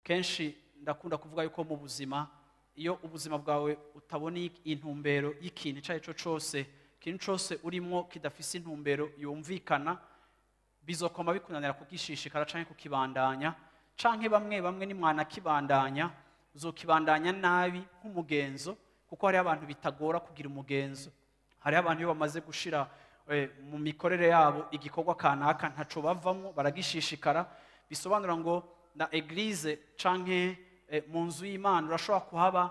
Kenshi ndakunda kuvuga yuko mu buzima iyo ubuzima bwawe utabona intumbero y'ikintu cyaco cyose, ikintu cyose urimo kidafise intumbero yumvikana, bizokoma bikunanira kugishishikara canke kukibandanya, canke bamwe ni mwana kibandanya uzokibandanya nabi nk'umugenzo, kuko hari abantu bitagora kugira umugenzo. Hari abantu iyo bamaze gushira mu mikorere yabo igikorwa kanaka ntaco bavamo, baragishishikara. Bisobanura ngo na église canke mu nzu y'Imana urashobora kuhaba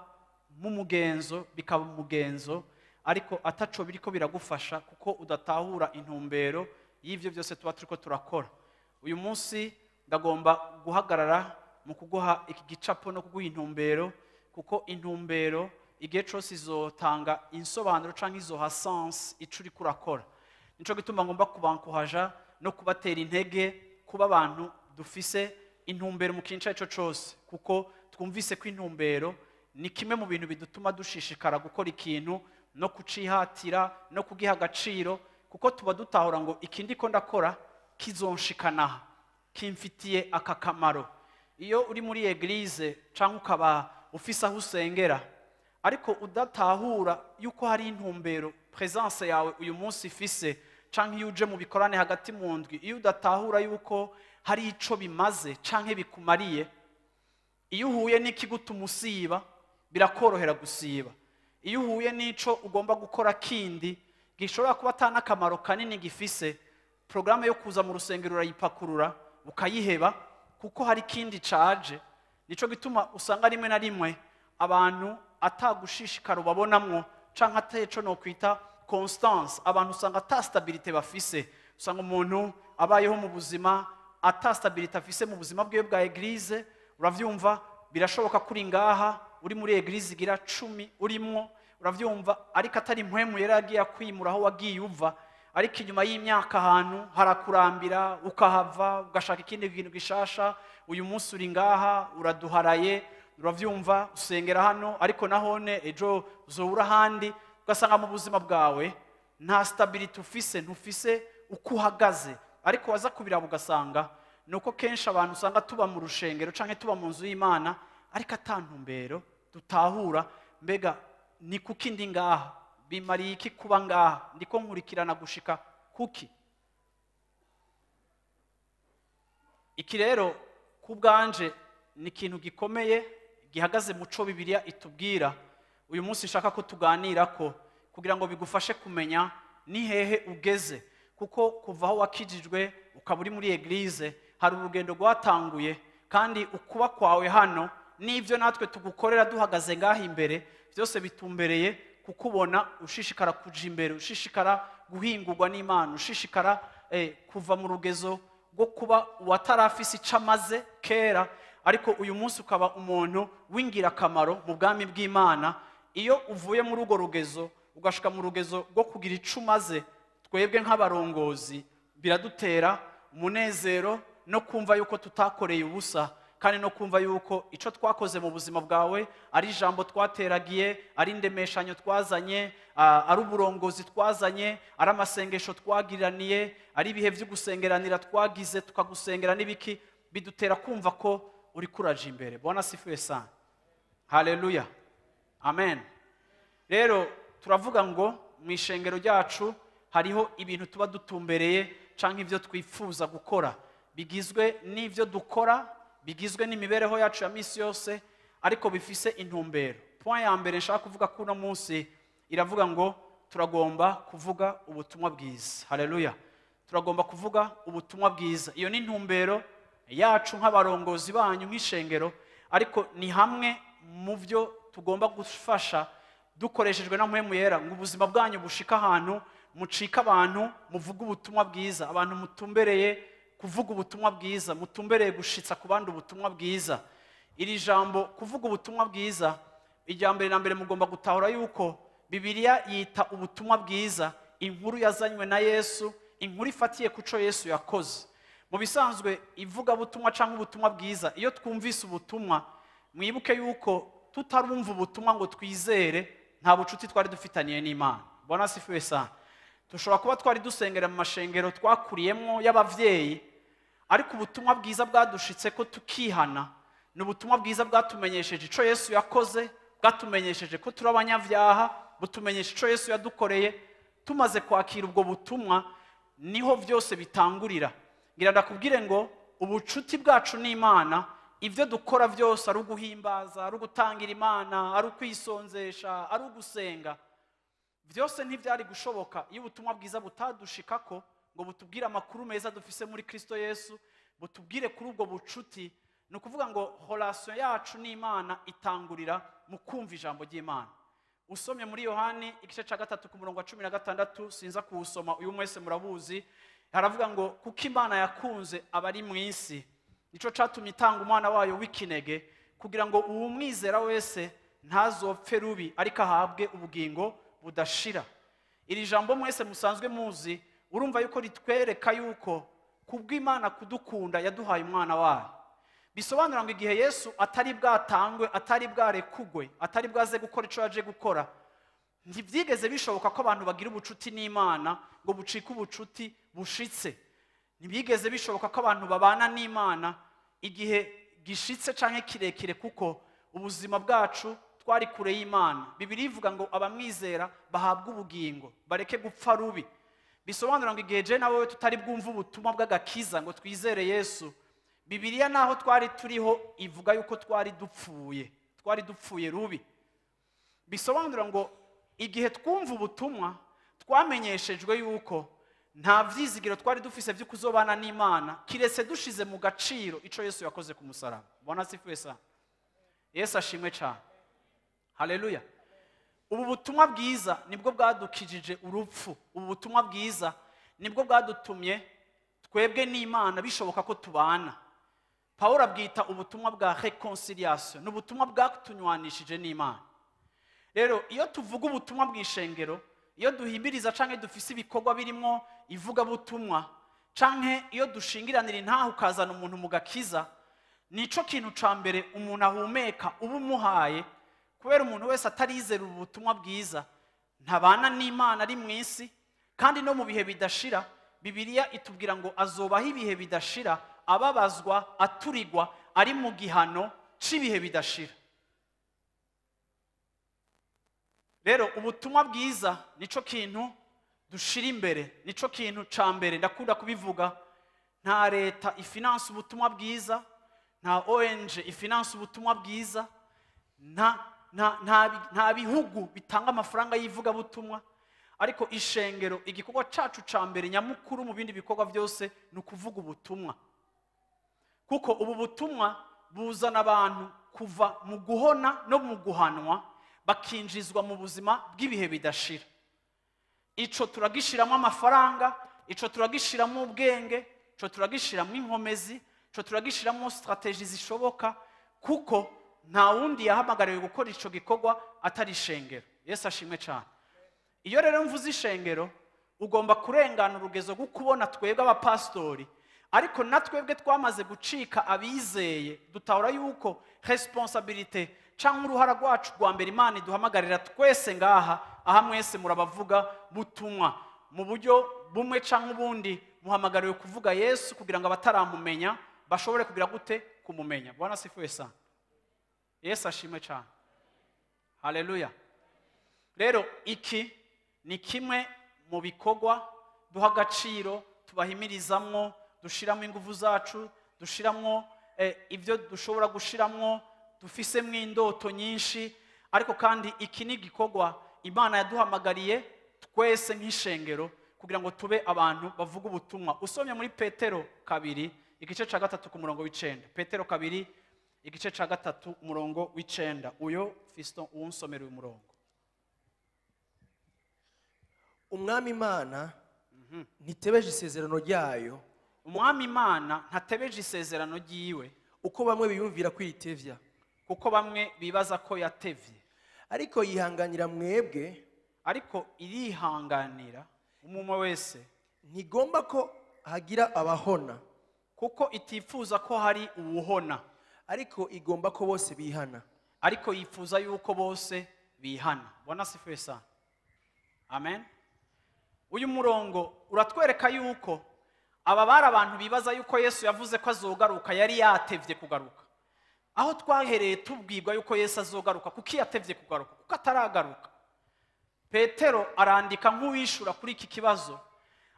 mu mugenzo, bikaba umugenzo ariko ataco biriko biragufasha, kuko udatahura intumbero y'ivyo byose tuba turiko turakora. Uyu munsi ndagomba guhagarara mu kuguha iki gicapo no kuguha intumbero, kuko intumbero igihe cyose izotanga insobanuro canke izoha sens ico uriko urakora. Nico gituma ngomba kubankuhaja no kubatera intege kuba abantu dufise intumbero mu kintu cyaco cyose, kuko twumvise ko intumbero ni kimwe mu bintu bidutuma dushishikara gukora ikintu no kucihatira no kugiha agaciro, kuko tuba dutahura ngo ikindi ko ndakora kizonshikana kimfitiye aka kamaro. Iyo uri muri église canke ukaba ufise aho usengera ariko udatahura yuko hari intumbero presence yawe uyu munsi ifise, canke iyo uje mu bikorane hagati mu ndwi, iyo udatahura yuko hari ico bimaze canke bikumariye, iyo uhuye n'ikigutuma usiba birakorohera gusiba. Iyo uhuye n'ico ugomba gukora kindi gishobora kuba atana akamaro kanini gifise, programme yo kuza mu rusengero urayipakurura ukayiheba kuko hari kindi caje. Nico gituma usanga rimwe na rimwe abantu atagushishikara babonamwo, canke atayeco no kwita constance. Abantu usanga ata stabilité bafise, usanga umuntu abayeho mu buzima ata stabilité afise mu buzima bwe bwa église. Uravyumva birashoboka kuri ngaha uri muri église igira 10 urimo, uravyumva ariko atari impwemu yaragiye kwimura aho wagiye uva, ariko inyuma y'imyaka ahantu harakurambira ukahava ugashaka ikindi kintu gishasha. Uyu munsi uri ngaha uraduharaye, uravyumva usengera hano ariko nahone ejo uzobura handi, ugasanga mu buzima bwawe nta stability ufise, ntufise uko uhagaze. Ariko waza kubiraba ugasanga nuko kenshi abantu usanga tuba mu rushengero canke tuba mu nzu y'Imana ariko atantumbero dutahura, mbega ni kuki ndi ngaha, bimariye iki kuba ngaha, ndiko nkurikirana gushika kuki. Iki rero kubwanje ni ikintu gikomeye gihagaze mu co Bibiliya itubwira. Uyu munsi nshaka ko tuganira ko kugira ngo bigufashe kumenya ni hehe ugeze, kuko kuva aho wakijijwe ukaba uri muri église hari urugendo rwatanguye, kandi ukuba kwawe hano n'ivyo natwe tugukorera duhagaze ngaha imbere byose bitumbereye kukubona ushishikara kuja imbere, ushishikara guhingurwa n'Imana, ushishikara kuva mu rugezo rwo kuba watarafise icamaze kera, ariko uyu munsi ukaba umuntu wingira kamaro mu bwami bw'Imana. Iyo uvuye muri urwo rugezo ugashika mu rugezo rwo kugira icumaze, twebwe nk'abarongozi biradutera umunezero no kumva yuko tutakoreye ubusa, kandi no kumva yuko ico twakoze mu buzima bwawe ari ijambo twateragiye, ari indemeshanyo twazanye, ari uburongozi twazanye, ari amasengesho twagiraniye, ari ibihe byo gusengeranira twagize tukagusengera n'ibiki, bidutera kumva ko uri kuraje imbere. Bwana sifiwe sana. Haleluya. Amen. Rero turavuga ngo mu ishengero ryacu hariho ibintu tuba dutumbereye canke ivyo twifuza gukora, bigizwe n'ivyo dukora, bigizwe n'imibereho yacu ya misi yose, ariko bifise intumbero. Point ya mbere nshaka kuvuga kuno munsi iravuga ngo turagomba kuvuga ubutumwa bwiza. Haleluya. Turagomba kuvuga ubutumwa bwiza. Iyo ni intumbero yacu nk'abarongozi banyu nk'ishengero, ariko ni hamwe mu byo tugomba gufasha dukoreshejwe na mpwemu yera ngo ubuzima bwanyu bushika ahantu mucika abantu muvuga ubutumwa bwiza, abantu mutumbereye kuvuga ubutumwa bwiza, mutumbereye gushitsa ku bandi ubutumwa bwiza. Iri jambo kuvuga ubutumwa bwiza, irya mbere na mbere mugomba gutahura yuko Bibiliya yita ubutumwa bwiza inkuru yazanywe na Yesu, inkuru ifatiye kuco Yesu yakoze. Mu bisanzwe ivuga butumwa canke ubutumwa bwiza, iyo twumvise ubutumwa, mwibuke yuko tutarumva ubutumwa ngo twizere, nta bucuti twari dufitaniye n'Imana. Bwana asifiwe sana. Tushobora kuba twari dusengera mu mashengero twakuriyemo y'abavyeyi, ariko ubutumwa bwiza bwadushitse ko tukihana, ni ubutumwa bwiza bwatumenyesheje ico Yesu yakoze, bwatumenyesheje ko turi abanyavyaha, butumenyesha ico Yesu yadukoreye. Tumaze kwakira ubwo butumwa, niho vyose bitangurira. Ngira ndakubwire ngo ubucuti bwacu n'Imana, ivyo dukora vyose ari uguhimbaza, ari ugutangira Imana, ari ukwisonzesha, ari ugusenga, vyose ntivyari gushoboka iyo ubutumwa bwiza butadushikako ngo butubwire amakuru meza dufise muri Kristo Yesu, butubwire kuri ubwo bucuti. Ni ukuvuga ngo relation yacu n'Imana itangurira mu kumva ijambo ry'Imana. Usomye muri Yohani igice ca 3 ku murongo wa 16, sinza kuwusoma, uyu mwese murabuzi, haravuga ngo kuko Imana yakunze abari mu isi, nico catumye itanga umwana wayo w'ikinege, kugira ngo uwumwizera wese ntazopfe rubi, ariko ahabwe ubugingo budashira. Iri jambo mwese musanzwe muzi, urumva yuko ritwereka yuko kubw'Imana kudukunda yaduhaye umwana wayo. Bisobanura ngo igihe Yesu atari bwatangwe, atari bwarekugwe, atari bwaze gukora ico yaje gukora, ntivyigeze bishoboka ko abantu bagira ubucuti n'Imana ngo bucike ubucuti bushitse. Ntibigeze bishoboka ko abantu babana n'Imana igihe gishitse canke kirekire, kuko ubuzima bwacu twari kure y'Imana. Bibiliya ivuga ngo abamwizera bahabwa ubugingo, bareke gupfa rubi. Bisobanura ngo igihe je nawe tutari bwumva ubutumwa bw'agakiza ngo twizere Yesu, Bibiliya naho twari turiho ivuga yuko twari dupfuye rubi. Bisobanura ngo igihe twumva ubutumwa twamenyeshejwe yuko nta vyizigiro twari dufise vyo kuzobana n'Imana kiretse dushize mu gaciro ico Yesu yakoze ku musaraba. Bwana asifiwe sana. Yesu ashimwe cyane. Haleluya. Ubu butumwa bwiza nibwo bwadukijije urupfu. Ubu butumwa bwiza nibwo bwadutumye twebwe n'Imana bishoboka ko tubana. Paulo abwita ubutumwa bwa réconciliation, n'ubutumwa bwatunywanishije n'Imana. Rero iyo tuvuga ubutumwa bw'ishengero, iyo duhimbiriza canke dufise ibikorwa birimo ivuga butumwa, canke iyo dushingiranira intaho ukazana umuntu mu gakiza, nico kintu ca mbere umuntu ahumeka uba umuhaye, kubera umuntu wese atarizera ubutumwa bwiza ntabana n'Imana ari mu isi. Kandi no mu bihe bidashira, Bibiliya itubwira ngo azobaho ibihe bidashira, ababazwa, aturigwa, ari mu gihano c'ibihe bidashira. Rero ubutumwa bwiza nico kintu dushira imbere, nico kintu ca mbere. Ndakunda kubivuga, nta leta ifinanse ubutumwa bwiza, nta ONG ifinanse ubutumwa bwiza, nta bihugu bitanga amafaranga yivuga butumwa. Ariko ishengero, igikorwa cacu ca mbere nyamukuru mu bindi bikorwa byose ni ukuvuga ubutumwa. Kuko ubu butumwa buzana abantu kuva mu guhona no mu guhanwa, bakinjizwa mu buzima bw'ibihe bidashira. Ico turagishiramo amafaranga, ico turagishiramo ubwenge, ico turagishiramo inkomezi, ico turagishiramo strategie zishoboka, kuko nta wundi yahamagariwe gukora ico gikorwa atari ishengero. Yesu ashimwe cyane. Iyo rero mvuze ishengero, ugomba kurengana urugezo rwo kubona twebwe abapastori, ariko natwebwe twamaze gucika abizeye, dutahura yuko responsabilité canke uruhara rwacu rwa mbere Imana iduhamagarira twese ngaha, aha mwese murabavuga butumwa mu buryo bumwe canke ubundi, muhamagariwe kuvuga Yesu kugira ngo abataramumenya bashobore kugira gute kumumenya. Bwana asifiwe sana. Yesu ashimwe cyane. Haleluya. Rero iki ni kimwe mu bikorwa duha agaciro, tubahimirizamwo, dushiramo ingufu zacu, dushiramo ibyo dushobora gushiramwo, dufisemo indoto nyinshi. Ariko kandi iki ni igikorwa Imana yaduhamagariye twese nk'ishengero kugira ngo tube abantu bavuga ubutumwa. Usomye muri Petero 2 igice ca 3 ku murongo w'9. Petero 2 igice ca 3 umurongo w'9. Uyo Fiston unsomera uyu murongo. umwami Imana ntitebeje isezerano ryayo, umwami Imana ntatebeje isezerano ryiwe uko bamwe biyumvira kwitevya, kuko bamwe bibaza ko yatevye, ariko yihanganira mwebwe, ariko irihanganira umwe wese, ntigomba ko hagira abahona, kuko itifuza ko hari uwuhona, ariko igomba ko bose bihana. ariko yifuza yuko bose bihana. Bwana asifiwe sana. Amen. Uyu murongo uratwereka yuko aba bari abantu bibaza yuko Yesu yavuze ko azogaruka yari yatevye kugaruka. Aho twahereye tubwirwa yuko Yesu azogaruka kuko yatevye kugaruka, kuko ataragaruka. Petero arandika nk'uwishura kuri iki kibazo,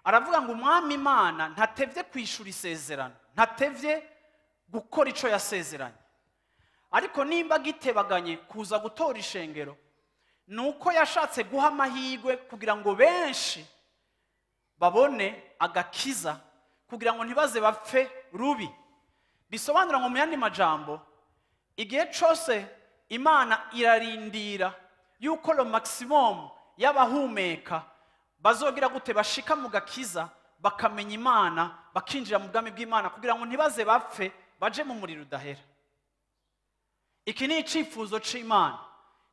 aravuga ngo umwami Imana ntatevye kwishura isezerano, ntatevye gukora ico yasezeranye, ariko nimba gitebaganye kuza gutora ishengero, nuko yashatse guha amahirwe kugira ngo benshi babone agakiza, kugira ngo ntibaze bapfe rubi. Bisobanura ngo mu yandi majambo, igihe cyose Imana irarindira yuko lo maximum y'abahumeka bazogira gute bashika mu gakiza, bakamenya Imana, bakinjira mu bwami bw'Imana, kugira ngo ntibaze bapfe baje mu muriro udahera. Iki ni icifuzo c'Imana,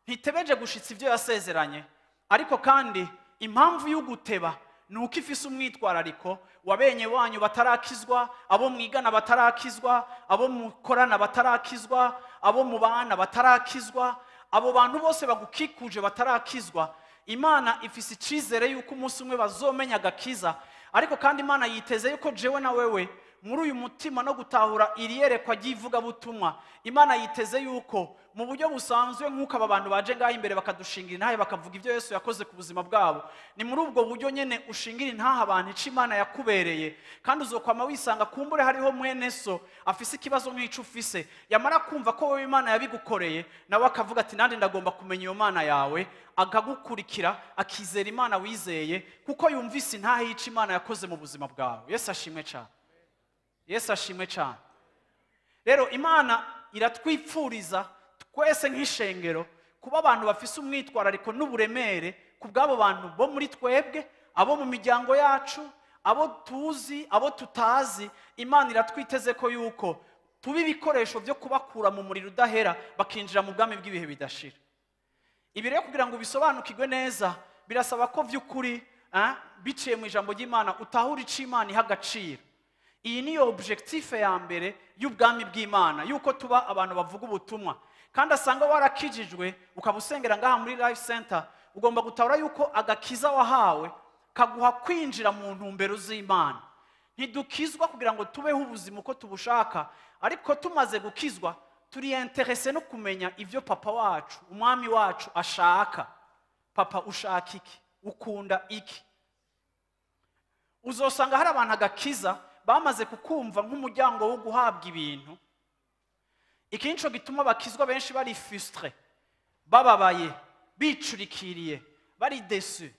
ntitebeje gushitsa ivyo yasezeranye, ariko kandi impamvu y'uguteba nuko ifise umwitwarariko wabenye wanyu batarakizwa, abo mwigana batarakizwa, abo mukorana batarakizwa, abo mubana batarakizwa, abo bantu bose bagukikuje batarakizwa. Imana ifise icizere yuko umunsi umwe bazomenya agakiza, ariko kandi Imana yiteze yuko jewe na wewe muri uyu mutima no gutahura iriyerekwa ry'ivuga butumwa, Imana yiteze yuko mu buryo busanzwe nk'uko aba bantu baje ngaho imbere bakadushingira intahe bakavuga ibyo Yesu yakoze ku buzima bwabo, ni muri ubwo buryo nyene ushingira intahe abantu ico Imana yakubereye. Kandi uzokwama wisanga kumbure hariho mwene so afise ikibazo nk'ico ufise, yamara kumva ko wowe Imana yabigukoreye, nawe akavuga ati nandi ndagomba kumenya iyo Mana yawe, akagukurikira akizera Imana wizeye, kuko yumvise intahe y'ico Imana yakoze mu buzima bwawe. Yesu ashimwe cyane. Yesu ashimwe cyane. Rero Imana iratwipfuriza twese nk'ishengero kuba abantu bafise umwitwarariko n'uburemere ku bw'abo bantu bo muri twebwe, abo mu miryango yacu, abo tuzi, abo tutazi. Imana iratwiteze ko yuko tuba ibikoresho byo kubakura mu muriro udahera bakinjira mu bwami bw'ibihe bidashira. Ibi rero kugira ngo bisobanukirwe neza birasaba ko vy'ukuri biciye mu ijambo ry'Imana utahura ico Imana iha agaciro. Iyi niyo objectif ya mbere y'ubwami bw'Imana, yuko tuba abantu bavuga ubutumwa. Kandi asanga warakijijwe ukaba usengera ngaha muri Life Center, ugomba gutahura yuko agakiza wahawe kaguha kwinjira mu ntumbero z'Imana. Ntidukizwa kugira ngo tubeho ubuzima uko tubushaka, ariko tumaze gukizwa turi interese no kumenya ivyo papa wacu, umwami wacu ashaka. Papa ushaka iki? Ukunda iki? Uzosanga hari abantu agakiza bamaze kukumva nk'umuryango wo guhabwa ibintu. Iki nico gituma bakizwa benshi bari frustre, bababaye, bicurikiriye, bari déçu,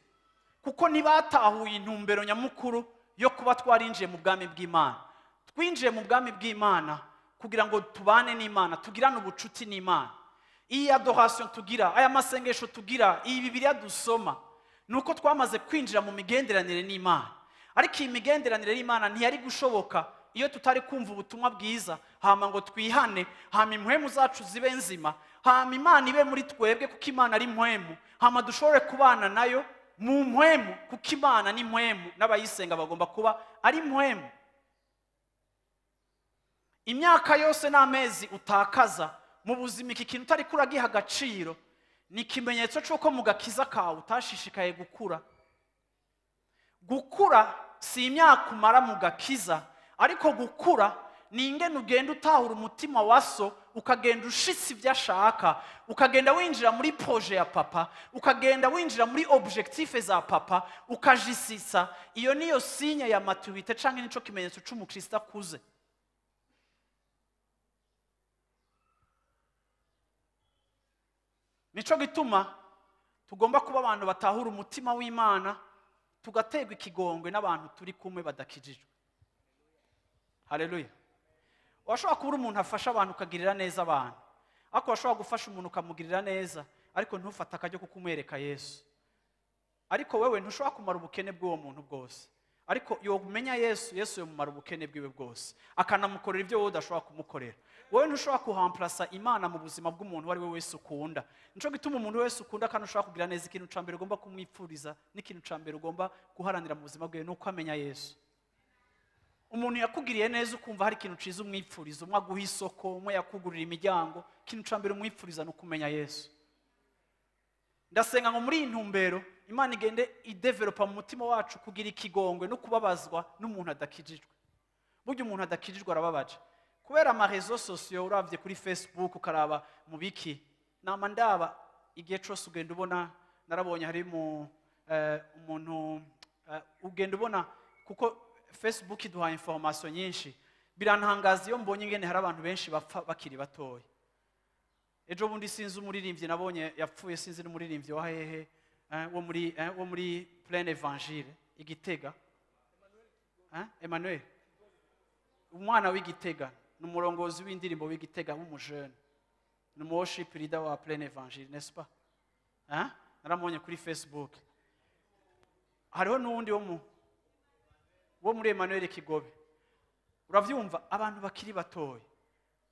kuko ntibatahuye intumbero nyamukuru yo kuba twarinjiye mu bwami bw'Imana. Twinjiye mu bwami bw'Imana kugira ngo tubane n'Imana, tugirane ubucuti n'Imana. Iyi adoration tugira, aya masengesho tugira, iyi Bibiliya dusoma, nuko twamaze kwinjira mu migenderanire n'Imana. Ariko iyi migenderanire y'Imana ntiyari gushoboka iyo tutari kumva ubutumwa bwiza, hama ngo twihane, hama impwemu zacu zibe nzima, hama Imana ibe muri twebwe kuko Imana ari mpwemu, hama dushobore kubana nayo mu mpwemu kuko Imana ni mpwemu, n'abayisenga bagomba kuba ari mpwemu. Imyaka yose n'amezi utakaza mu buzima iki kintu utari kuragiha agaciro, ni ikimenyetso cy'uko mu gakiza kawe utashishikaye gukura. Gukura si imyaka umara mu gakiza, ariko gukura ni ingene ugenda utahura umutima wa so, ukagenda ushitse ibyo ashaka, ukagenda winjira muri projet ya papa, ukagenda winjira muri objectif za papa, ukajisisa. Iyo niyo signe ya maturité canke nico kimenyetso c'umukristo akuze. Nico gituma tugomba kuba abantu batahura umutima w'Imana, tugategwa ikigongwe n'abantu turi kumwe badakijijwe. Haleluya. Washobora kuba umuntu afasha abantu ukagirira neza abantu, ariko washobora gufasha umuntu ukamugirira neza ariko ntufate akajyo kukumwereka Yesu. ariko wewe ntushobora kumara ubukene bw'uwo muntu bwose, ariko iyo umenya Yesu yomumara ubukene bwiwe bwose akanamukorera ibyo wowe udashobora kumukorera. Wowe ntushobora kuhamplasa Imana mu buzima bw'umuntu wari we wese ukunda. Nico gituma umuntu wese ukunda kandi ushobora kugira neza, ikintu ca mbere ugomba kumwipfuriza n'ikintu ca mbere ugomba guharanira mu buzima bwawe nuko amenya Yesu. Umuntu yakugiriye neza ukumva hari ikintu ciza umwipfuriza, umwe aguha isoko, umwe yakugurira imiryango, ikintu ca mbere umwipfuriza nuko umenya Yesu. Ndasenga ngo muri intumbero Imana igende idevelopa mu mutima wacu kugira ikigongwe no kubabazwa n'umuntu adakijijwe. Burya umuntu adakijijwe arababaje. Kubera ama réseaux sociaux uravye kuri Facebook ukaraba mu biki, nama ndaba igihe cyose ugenda ubona, narabonye hari umuntu ugenda ubona, kuko Facebook iduha information nyinshi, birantangaza iyo mbonye ingene hari abantu benshi bapfa bakiri batoya. Ejo bundi sinzi umuririmbyi nabonye yapfuye, sinzi n'umuririmbyi wa hehe wo muri plein évangile igitega, Emmanuel, umwana w'igitega, n'umurongozi w'indirimbo w'igitega w'umujene, n'umuworship leader wa plein évangile, n'est-ce pas? Naramubonye kuri Facebook. Hariho n'uwundi wo muri Emmanuel Kigobe. Uravyumva, abantu bakiri batoya,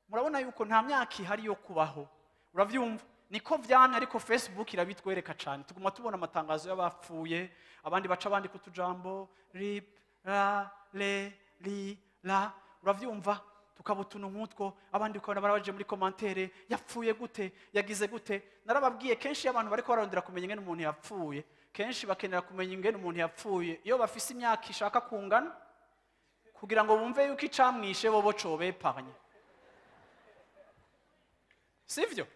murabona yuko nta myaka ihari yo kubaho. Uravyumva, niko vyamye, ariko Facebook irabitwereka cyane. Tuguma tubona amatangazo y'abapfuye, abandi baca abandi kutujambo rip la le li la. Uravyumva, tukabutuntu nk'utwo, abandi ukabona barabaje muri commentaire, yapfuye gute, yagize gute. Narababwiye kenshi abantu bariko bararondera kumenya ingene umuntu yapfuye, kenshi bakenera kumenya ingene umuntu yapfuye iyo bafise imyaka ishaka kungana, kugira ngo bumve yuko icamwishe bobo cobepanye. Sivyo?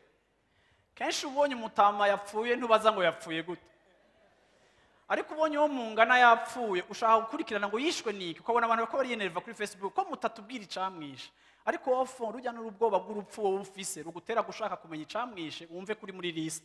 Kenshi ubonye umutama yapfuye ntubaza ngo yapfuye gute, ariko ubonye uwo mungana yapfuye ushaka gukurikirana ngo yishwe niki, ukabona abantu bako bariyenerva kuri Facebook ko mutatubwira icamwishe, ariko wowe urujya n'urubwoba bw'urupfu wowe ufise rugutera gushaka kumenya icamwishe, wumve kuri muri list.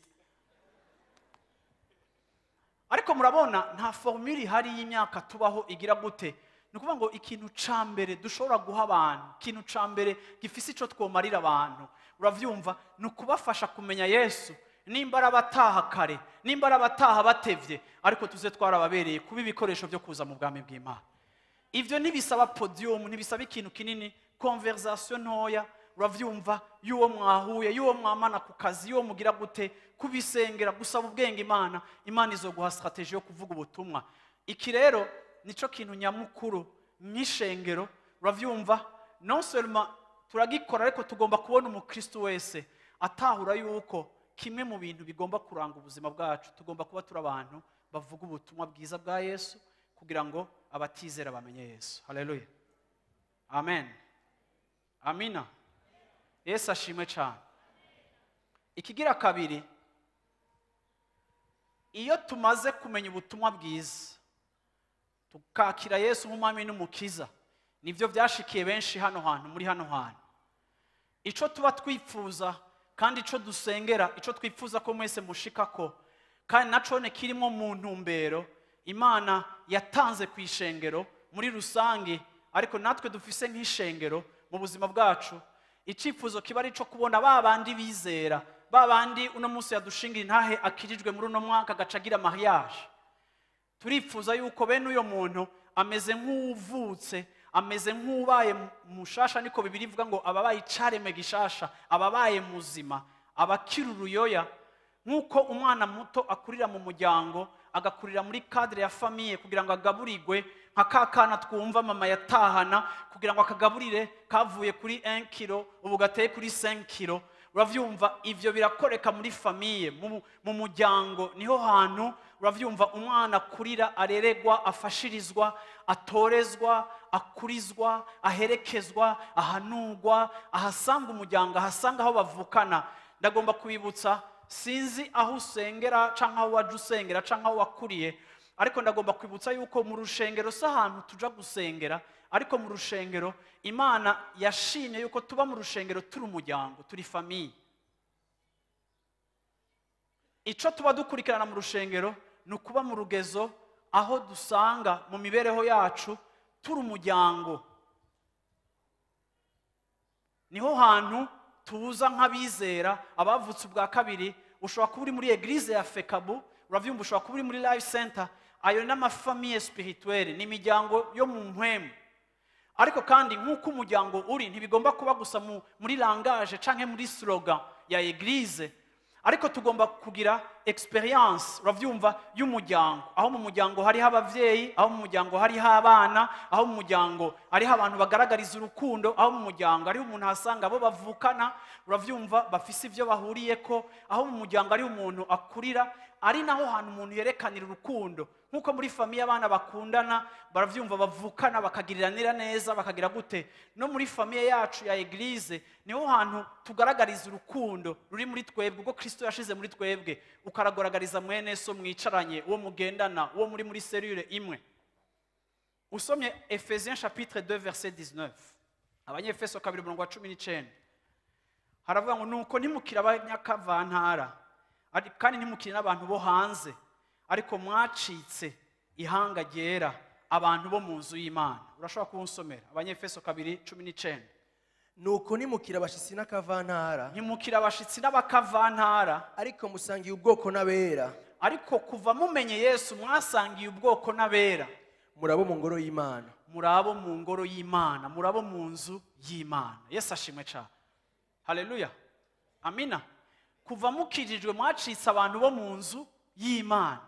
Ariko murabona nta formule ihari y'imyaka tubaho igira gute. Nukuvuga ngo ikintu ca mbere dushobora guha abantu, ikintu ca mbere gifise ico twomarira abantu, uravyumva, nukubafasha kumenya Yesu. Nimba arabataha kare, nimba arabataha batevye, ariko tuze twarababereye kuba ibikoresho byo kuza mu bwami bw'Imana. Ivyo ntibisaba podium, ntibisaba ikintu kinini, conversation ntoya, uravyumva, y'uwo mwahuye, y'uwo mwamana ku kazi, y'uwo mugira gute, kubisengera, gusaba ubwenge Imana. Imana izoguha strategie yo kuvuga ubutumwa. Iki rero nico kintu nyamukuru n'ishengero, uravyumva, non seulement turagikora, ariko tugomba kubona umukristo wese atahura yuko kimwe mu bintu bigomba kuranga ubuzima bwacu, tugomba kuba turi abantu bavuga ubutumwa bwiza bwa Yesu kugira ngo abatizera bamenye Yesu. Haleluya, amen, amina. Yesu ashimwe cyane. Ikigira kabiri, iyo tumaze kumenya ubutumwa bwiza tukakira Yesu nk'umwami n'umukiza, nivyo byashikiye benshi hano hantu, muri hano hantu. Ico tuba twifuza kandi ico dusengera, ico twifuza ko mwese mushikako, kandi nacone kirimo mu ntumbero Imana yatanze ku ishengero muri rusange, ariko natwe dufise nk'ishengero mu buzima bwacu. Icifuzo kiba ari ico kubona babandi bizera, babandi uno munsi yadushingira intahe akirijwe muri uno mwaka gacagira mariage. Turifuza yuko bene uyo muntu ameze nk'uvutse, ameze nk'ubaye mushasha, niko Bibiri ivuga ngo ababaye icareme gishasha, ababaye muzima, abakira uruyoya, nk'uko umwana muto akurira mu muryango, agakurira muri cadre ya famille kugira ngo agaburirwe, nka kakana twumva mama yatahana kugira ngo akagaburire kavuye kuri 1 kilo ubu gateye kuri 5 kilo. Uravyumva, ivyo birakoreka muri famille, mu muryango niho hantu uravyumva umwana kurira, areregwa, afashirizwa, atorezwa, akurizwa, aherekezwa, ahanurwa, ahasanga umuryango, ahasanga aho bavukana. Ndagomba kubibutsa, sinzi aho usengera canke aho waje usengera canke aho wakuriye, ariko ndagomba kwibutsa yuko mu rushengero si ahantu tuja gusengera, ariko mu rushengero Imana yashimye yuko tuba mu rushengero turi umuryango, turi famille. Ico tuba dukurikirana mu rushengero nukuba mu rugezo aho dusanga mu mibereho yacu turi umuryango. Niho hantu tuza nk'abizera abavutse ubwa kabiri. Ushobora kuba uri muri eglise ya Fekabu, uravyumva ushobora kuba uri muri life center, ayo ni amafamiye spirituelle, ni imiryango yo mu mpwemu. Ariko kandi nk'uko umuryango uri ntibigomba kuba gusa muri langage canke muri slogan ya eglise, ariko tugomba kugira experience, uravyumva, y'umuryango, aho mu muryango hariho abavyeyi, aho mu muryango hariho abana, aho mu muryango hariho abantu bagaragariza urukundo, aho mu muryango hariho umuntu asanga abo bavukana, uravyumva, bafise ivyo bahuriyeko, aho mu muryango hariho umuntu akurira, ari naho hantu umuntu yerekanira urukundo. Nkuko muri famiye abana bakundana, baravyumva, bavukana, bakagiriranira neza, bakagira gute, no muri famiye yacu ya eglise niho hantu tugaragariza urukundo ruri muri twebwe, ubwo Kristo yashize muri twebwe, ukaragaragariza mwene so mwicaranye, uwo mugendana, uwo muri cellule imwe. Usomye Ephésiens chapitre 2 verset 19, Abanyefeso 2:19, haravuga ngo nuko ntimukira abanyakavantara kandi ntimukire n'abantu bo hanze, ariko mwacitse ihanga ryera, abantu bo mu nzu y'Imana. Urashobora kunsomera Abanyefeso 2:19. nuko nimukira abashitsi n'akavantara, ntimukire abashitsi n'abakavantara, ariko musangiye ubwoko n'abera, ariko kuva mumenye Yesu mwasangiye ubwoko n'abera. murabo mu ngoro y'Imana. Murabo mu ngoro y'Imana, murabo mu nzu y'Imana. Yesu ashimwe cyane. Haleluya. Amina. Kuva mukirijwe mwacitse abantu bo mu nzu y'Imana.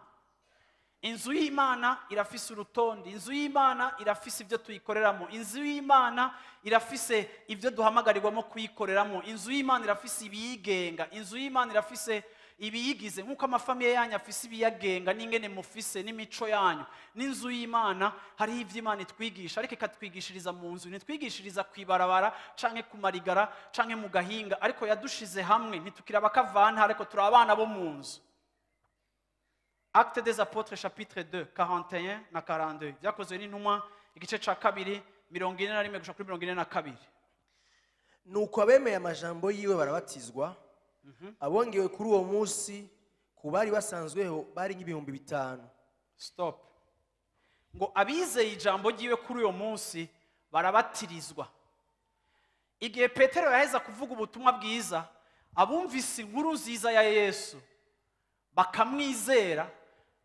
Inzu y'Imana irafise urutonde, inzu y'Imana irafise ibyo tuyikoreramo, inzu y'Imana irafise ibyo duhamagarirwamo kuyikoreramo, inzu y'Imana irafise ibiyigenga, inzu y'Imana irafise ibiyigize, nk'uko amafamiye yanyu afise ibiyagenga n'ingene mufise n'imico yanyu. N'inzu y'Imana hariho ivy'Imana itwigisha, ariko ikatwigishiriza mu nzu, ntitwigishiriza kwibarabara canke kumarigara canke mu gahinga, ariko yadushize hamwe, ntitukira abakavana, ariko turi abana bo mu nzu. Actes des Apôtres chapitre 2 41 na 42, byakozwe n'intumwa igice ca 2 41 gushika kuri 42. nuko abemeye amajambo yiwe barabatizwa, abongewe kuri uwo munsi ku bari basanzweho bari nk'ibihumbi 5. Stop. Ngo abizeye ijambo ryiwe kuri uwo munsi barabatirizwa. Igihe Petero yaheza kuvuga ubutumwa bwiza, abumvise inkuru nziza ya Yesu bakamwizera,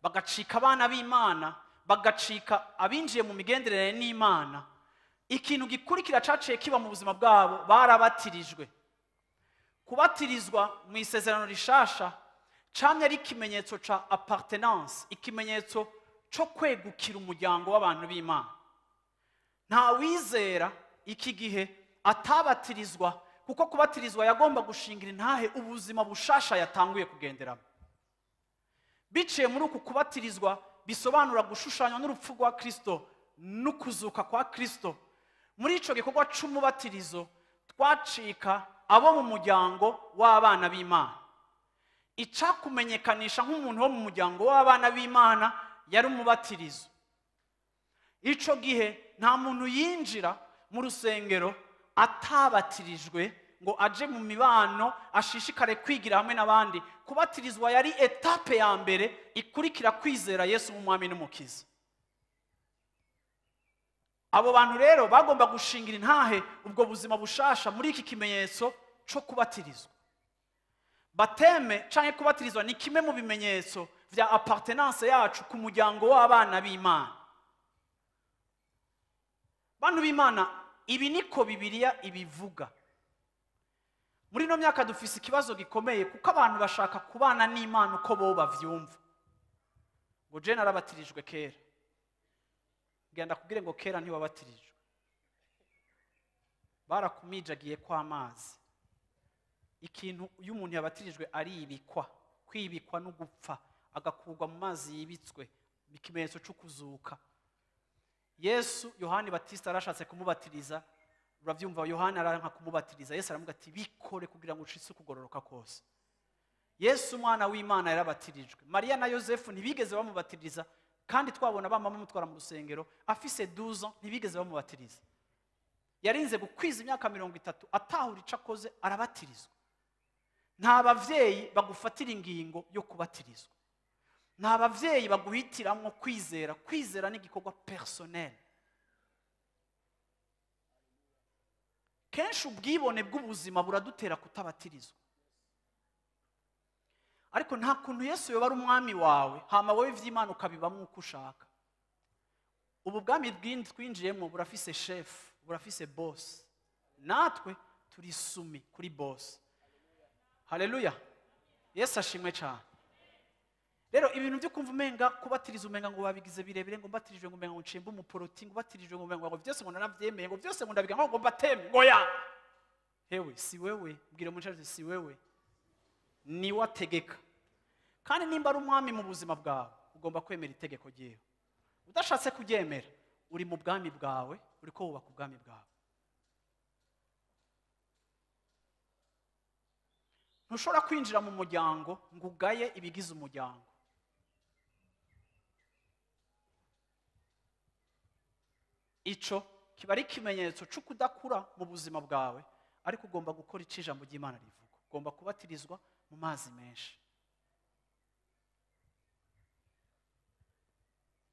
bagacika abana b'Imana, bagacika abinjiye mu migenderere n'Imana, ikintu gikurikira caciye kiba mu buzima bwabo, barabatirijwe. Kubatirizwa mu isezerano rishasha camye ari ikimenyetso ca appartenance, ikimenyetso cyo kwegukira umuryango w'abantu b'Imana. Nta wizera iki gihe atabatirizwa, kuko kubatirizwa yagomba gushingira intahe ubuzima bushasha yatanguye kugenderamo. Biciye muri uku kubatirizwa bisobanura gushushanywa n'urupfu rwa Kristo n'ukuzuka kwa Kristo. Muri ico gikorwa c'umubatirizo twacika abo mu muryango w'abana b'Imana. Icakumenyekanisha nk'umuntu wo mu muryango w'abana b'Imana yari umubatirizo. Ico gihe nta muntu yinjira mu rusengero atabatirijwe ngo aje mu mibano ashishikare kwigira hamwe n'abandi. Kubatirizwa yari etape ya mbere ikurikira kwizera Yesu nk'umwami n'umukiza. Abo bantu rero bagomba gushingira intahe ubwo buzima bushasha muri iki kimenyetso cyo kubatirizwa. Bateme canke kubatirizwa ni kimwe mu bimenyetso vya appartenance yacu ku muryango w'abana b'Imana. Bantu b'Imana, ibi niko Bibiliya ibivuga. Muri no myaka dufise ikibazo gikomeye, kuko abantu bashaka kubana n'Imana uko bo bavyumva. Ngo je narabatirijwe kera. Genda kubwire ngo kera ntiwabatirijwe. Barakumijagiye kwa amazi. Ikintu iyo umuntu yabatirijwe aribikwa, kwibikwa no gupfa, agakurwa mu mazi yibitswe, ikimenyetso cyo kuzuka. Yesu Yohani Batista arashatse kumubatiriza, uravyumva, Yohani aranka kumubatiriza, Yesu aramuga ati bikore kugira ngo ucitse kugororoka kose. Yesu umwana w'Imana yarabatirijwe. Maria na Yosefu ntibigeze bamubatiriza, kandi twabona bamama mutwara mu rusengero afise 12 ans, ntibigeze bamubatiriza. Yarinze gukwiza imyaka 30 atahura ico akoze, arabatirizwa. Nta bavyeyi bagufatira ingingo yo kubatirizwa. Nta bavyeyi baguhitiramwo kwizera. Kwizera ni igikorwa personnel. Kenshi ubwibone bw'ubuzima buradutera kutabatirizwa. ariko nta kuntu Yesu yoba ari umwami wawe hama wowe ivy'Imana ukabibamwo uko ushaka. Ubu bwami twinjiyemo burafise chef, burafise boss, natwe turi sumi kuri boss. Haleluya, Yesu ashimwe cyane. Rero ibintu byo kumva umenga kubatiriza umenga ngo babigize birebire, ngo mbatirijwe ngo umenga ngo ncimba umuporoti, ngo batirijwe ngo umenga ngo byose ngo naravyemeye, ngo byose ngo ndabiga ngo mbateme ngo ya. Hewe si wewe, mbwira umucaje si wewe, ni wategeka. Kandi nimba ari umwami mu buzima bwawe ugomba kwemera itegeko ryiwe. Udashatse kuryemera uri mu bwami bwawe, uri ko wubaka ubwami bwawe. Ntushobora kwinjira mu muryango ngo ugaye ibigize umuryango. Ico kiba ari ikimenyetso cyo kudakura mu buzima bwawe, ariko ugomba gukora icyo ijambo ry'Imana rivuga. Ugomba kubatirizwa mu mazi menshi.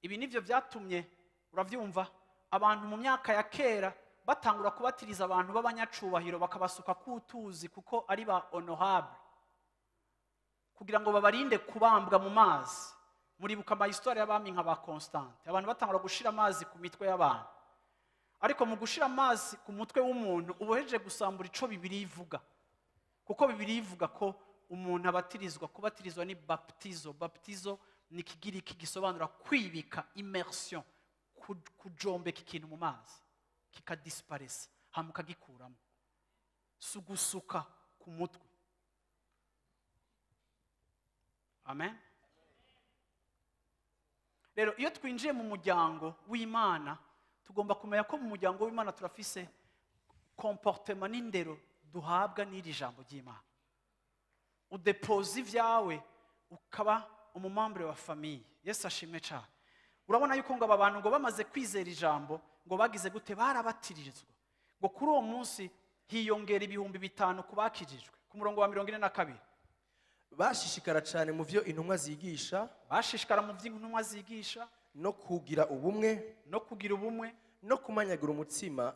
Ibi nivyo byatumye uravyumva abantu mu myaka ya kera batangura kubatiriza abantu b'abanyacubahiro bakabasuka kutuzi kuko ari ba honorable, kugira ngo babarinde kubambwa mu mazi. Muribuka ama histoire y'abami nka ba Constante, abantu batangura gushira amazi ku mitwe y'abantu. Ariko mu gushira amazi ku mutwe w'umuntu uboheje gusambura ico Bibiliya ivuga, kuko Bibiliya ivuga ko umuntu abatirizwa. Kubatirizwa ni baptizo. Baptizo ni Kigiriki gisobanura kwibika, immersion, kujombeka ikintu mu mazi kikadisparesa hama ukagikuramo, sugusuka ku mutwe. Amen. Rero iyo twinjiye mu muryango w'Imana tugomba kumenya ko mu muryango w'Imana turafise comportement n'indero duhabwa n'iri jambo ry'Imana. Udepoze ivyawe ukaba umumambre wa famille. Yesu ashimwe cyane. Urabona yuko ngo aba bantu ngo bamaze kwizera ijambo ngo bagize gute, barabatirizwa. Ngo kuri uwo munsi hiyongera 5,000 kubakijijwe. Ku murongo wa 42 bashishikara cyane mu vyo intumwa zigisha, bashishikara mu vy'intumwa zigisha, no kugira ubumwe, no kumanyagura umutsima,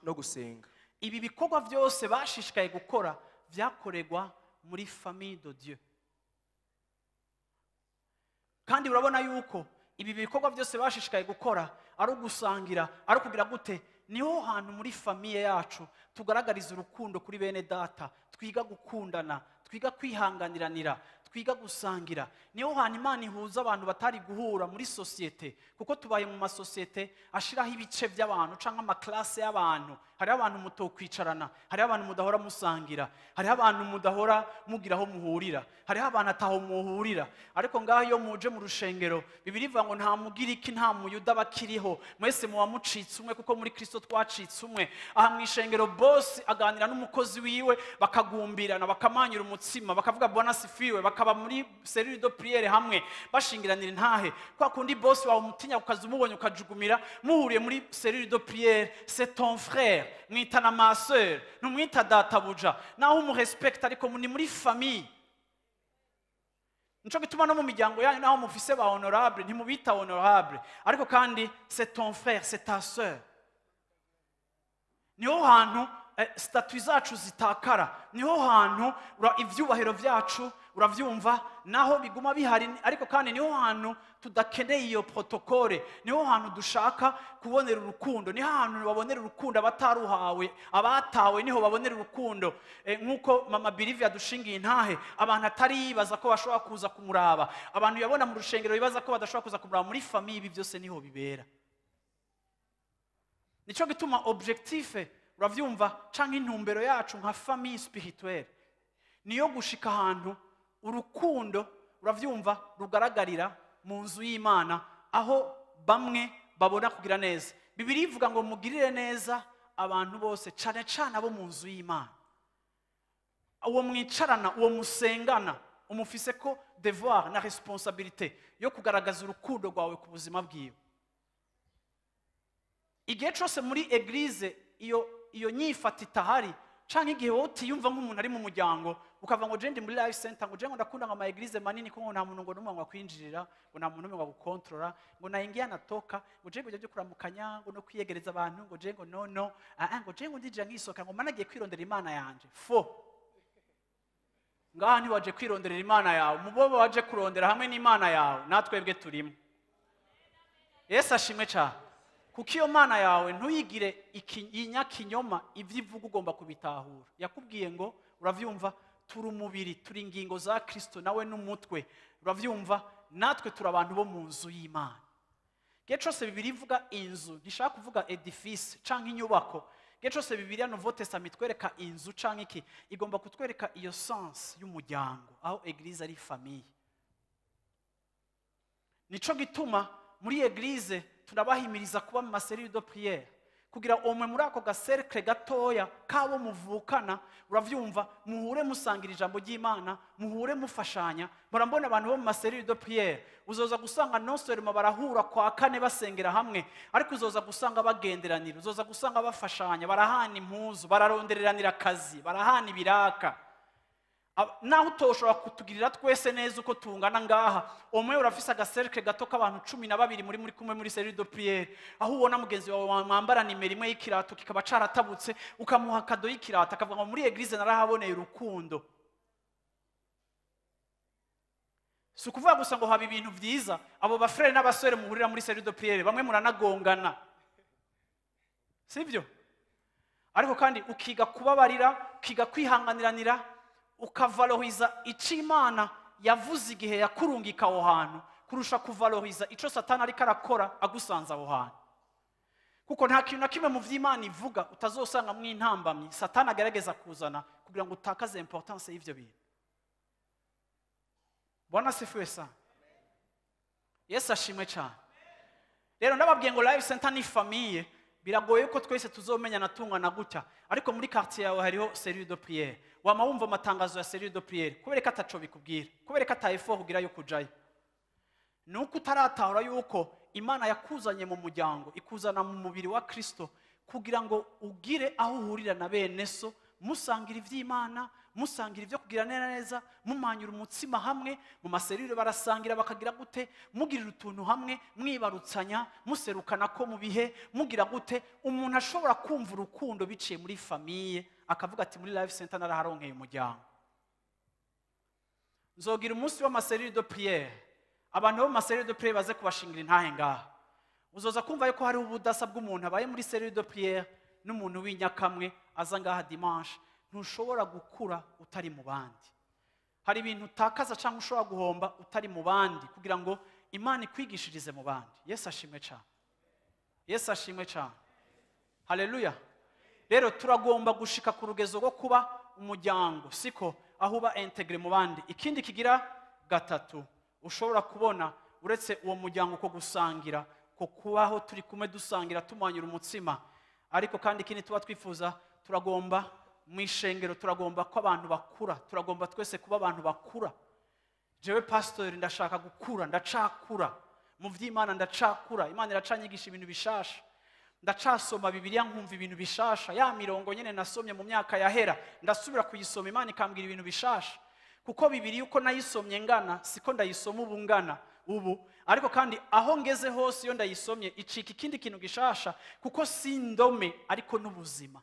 no gusenga. Ibi bikorwa byose bashishikaye gukora vyakoregwa muri famille de Dieu. Kandi urabona yuko ibi bikorwa byose bashishikaye gukora ari ugusangira, ari kugira gute, niho hantu muri famille yacu tugaragariza urukundo kuri bene data, twiga gukundana, twiga kwihanganiranira, twiga gusangira. Niho hantu Imana ihuza abantu batari guhura muri societe, kuko tubaye mu masociete ashiraho ibice by'abantu canke ama classe y'abantu. Hari abantu mutokwicarana, hari abantu mudahora musangira, hari abantu mudahora mugiraho muhurira, hari abantu ataho muhurira. Ariko ngaho iyo muje mu rushengero Bibiliya ivuga ngo nta mugiriki nta muyuda bakiriho, mwese muba mucitse umwe kuko muri Kristo twacitse umwe. Aha mu ishengero boss aganira n'umukozi wiwe bakagumbirana, bakamanyura umutsima, bakavuga bona sifiwe, bakaba muri cellule de prière hamwe bashingiranira intahe. Kwa kundi boss wawe umutinya ukaza umubonye ukajugumira, muhuriye muri cellule de prière, c'est ton frère, mwitana ma sœur, numwita databuja, naho umurespect, ariko ni muri famille. Nico gituma no mu miryango yanyu naho mufise ba honorable ntimubita honorable, ariko kandi c'est ton frère, c'est ta sœur. Niho hantu statut zacu zitakara, niho hantu ivyubahiro vyacu uravyumva naho biguma bihari, ariko kandi niho hantu tudakeneye iyo protokole, niho hantu dushaka kubonera urukundo, niho hantu babonera urukundo abataruhawe, abatawe niho babonera urukundo. Nkuko mama Believe yadushingiye intahe, abantu atari yibaza ko bashobora kuza kumuraba, abantu yabona mu rushengero bibaza ko badashobora kuza kumuraba, muri famille ibi byose niho bibera. Nico gituma objectif uravyumva canke intumbero yacu nka famille spirituelle niyo gushika ahantu urukundo uravyumva rugaragarira mu nzu y'Imana, aho bamwe babona kugira neza. Bibiliya ivuga ngo mugirire neza abantu bose, cane cane abo mu nzu y'Imana. Uwo mwicarana, uwo musengana, umufise ko devoir na responsabilité yo kugaragaza urukundo rwawe ku buzima bwiwe. Igihe cyose muri église iyo nyifata itahari, canke igihe wowe utiyumva nk'umuntu ari mu muryango ukava ngo jendi muri life center, ngo jengo ndakunda ngo ama église manini ko nta muntu ngo numwe ngo kwinjirira, ngo nta muntu ngo gukontrola, ngo naingia natoka, ngo jengo byo kuramukanya, ngo no kwiyegereza abantu, ngo jengo no ngo jengo ndija ngisoka, ngo managiye kwirondera Imana yanje. Fo ngaha ntiwaje kwironderera imana yawe, mu bo waje kurondera hamwe n'imana yawe natwebwe turimo. Yesu ashimwe cyane. Kuko iyo mana yawe ntuyigire inyakinyoma, ibyo ivuga ugomba kubitahura. Yakubwiye ngo uravyumva, turi umubiri, turi ingingo za Kristo, nawe n'umutwe. Uravyumva, natwe turi abantu bo mu nzu y'Imana. Gihe cyose Bibiliya ivuga inzu, ntishaka kuvuga edifice canke inyubako. Gihe cyose Bibiliya Nouveau Testament itwereka inzu canke iki, igomba kutwereka iyo sens y'umuryango, aho eglise ari famille. Nico gituma muri eglise turabahimiriza kuba mu maserire de prière, kugira omwe muri ako gacercle gatoya kabo muvukana, uravyumva, muhure musangira ijambo ry'Imana, muhure mufashanya. Murambona abantu bo mu maserire de prière, uzoza gusanga non seulement barahura kwa kane basengera hamwe, ariko uzoza gusanga bagenderanira, uzoza gusanga bafashanya, barahana impuzu, bararondereranira akazi, barahana ibiraka. Naho utoshobora kutugirira twese neza uko tungana ngaha, umwe urafise agacercle gato k'abantu 12 muri kumwe muri serire de prière, aho ubona mugenzi wawe mwambara nimero imwe y'ikirato kikaba caratabutse, ukamuha kado y'ikirato, akavuga ngo muri eglise narahaboneye urukundo. Si ukuvuga gusa ngo haba ibintu vyiza, abo bafrere n'abasore muhurira muri serire de prière bamwe muranagongana, sivyo? Ariko kandi ukiga kubabarira, ukiga kwihanganiranira, ukavaloriza icyo Imana yavuze igihe yakurungika aho hantu, kurusha kuvaloriza icyo Satani ariko arakora agusanza aho hantu. Kuko nta kintu na kimwe mu vy'Imana ivuga utazosanga mu intambamyi Satani agerageza kuzana kugira ngo utakaze importance y'ivyo bintu. Bwana asifiwe sana. Yesu ashimwe cyane. Rero ndababwiye ngo life center ni famille, biragoye ko twese tuzomenya natungana gutya, ariko muri quartier yawe hariho serire de prière. Wama wumva amatangazo ya serire de prière, kubereka ataco bikubwira, kubereka ata effort kugira yo kujayo. Nuko utaratahura yuko Imana yakuzanye mu muryango, ikuzana mu mubiri wa Kristo, kugira ngo ugire aho uhurira na bene so, musangira ivy'Imana, musangira ibyo kugira neza, mumanyura umutsima hamwe, mu maserire barasangira bakagira gute, mugirira utuntu hamwe, mwibarutsanya, muserukana ko mu bihe, mugira gute. Umuntu ashobora kumva urukundo biciye muri famille, akavuga ati muri life center naraharonkeye umuryango. Nzogira umunsi w'amaserire de prière, abantu bo mu maserire de prière baze kubashingira intahe ngaha. Uzoza kumva yuko hari ubudasa bw'umuntu abaye muri serire de prière n'umuntu w'inyakamwe aza ngaha dimanche. Ntushobora gukura utari mu bandi. Hari ibintu utakaza cyangwa ushobora guhomba utari mu bandi, kugira ngo Imana ikwigishirize mu bandi. Yesu ashimwe cyane. Yesu ashimwe cyane. Haleluya. Rero turagomba gushika ku rugezo rwo kuba umuryango, siko aho uba integre mu bandi. Ikindi kigira gatatu ushobora kubona uretse uwo muryango ko gusangira, ko kubaho turi kumwe dusangira tumanyura umutsima, ariko kandi ikindi tuba twifuza, turagomba mu ishengero, turagomba ko abantu bakura, turagomba twese kuba abantu bakura. Jewe pasteur ndashaka gukura, ndacakura mu vy'Imana, ndacakura. Imana iracanyigisha ibintu bishasha, ndacasoma Bibiliya nkumva ibintu bishasha. Ya mirongo nyene nasomye mu myaka yahera ndasubira kuyisoma, Imana ikambwira ibintu bishasha. Kuko Bibiliya uko nayisomye ngana siko ndayisoma ubu ngana ubu, ariko kandi aho ngeze hose iyo ndayisomye icika ikindi kintu gishasha, kuko si ndome ariko n'ubuzima.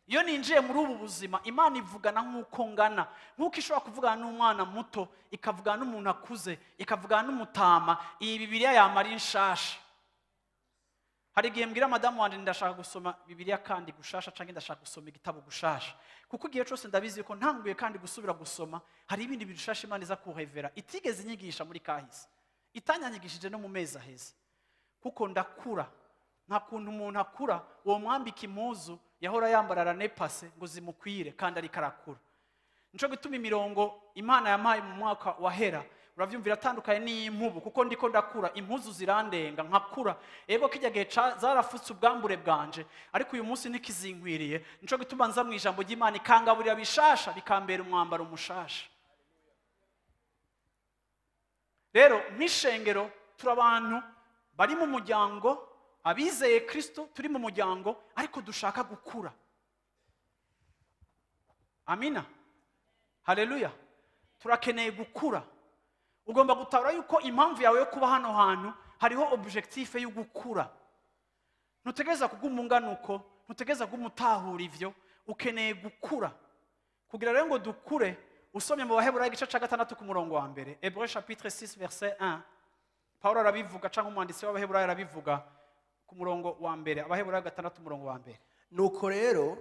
Iyo ninjiye muri ubu buzima, Imana ivugana nk'uko ngana, nk'uko ishobora kuvugana n'umwana muto, ikavugana n'umuntu akuze, ikavugana n'umutama. Iyi Bibiliya yamara inshasha. Hari igihe mbwira madamu wanje ndashaka gusoma Bibiliya kandi gushasha, canke ndashaka gusoma igitabo gushasha, kuko igihe cyose ndabizi yuko ntanguye kandi gusubira gusoma hari ibindi bishasha Imana iza kuhevera itigeze inyigisha muri kahise, itanyanyigishije no mu mezi aheze. Kuko ndakura. Nta kuntu umuntu akura uwo mwambika impuzu yahora yambara ranepase ngo zimukwire kandi ari karakura. Nico gituma imirongo Imana yampaye mu mwaka wahera, uravyumvira atandukanye n'impubu, kuko ndiko ndakura, impuzu zirandenga nkakura. Ego kijya gihe zarafutse ubwambure bwanje, ariko uyu munsi nikizinkwiriye. Nico gituma nza mu ijambo ry'Imana ikangaburira bishasha, bikambera umwambaro mushasha. Rero nk'ishengero turabantu bari mu muryango, abizeye Kristo turi mu muryango, ariko dushaka gukura. Amina. Haleluya. Turakeneye gukura. Ugomba gutahura yuko impamvu yawe yo kuba hano hantu hariho objectif yo gukura. Ntutegereza kugumunganuko, ntutegereza kumutahura ivyo, ukeneye gukura. Kugira rero ngo dukure, usomye mu baheburayo igice cya 6 ku murongo wa mbere, Hébreux chapitre 6 verset 1, Pawulo arabivuga cyangwa umwanditsi w'abaheburayo arabivuga ku murongo wa mbere, abaheburayo 6 umurongo wa mbere. nuko rero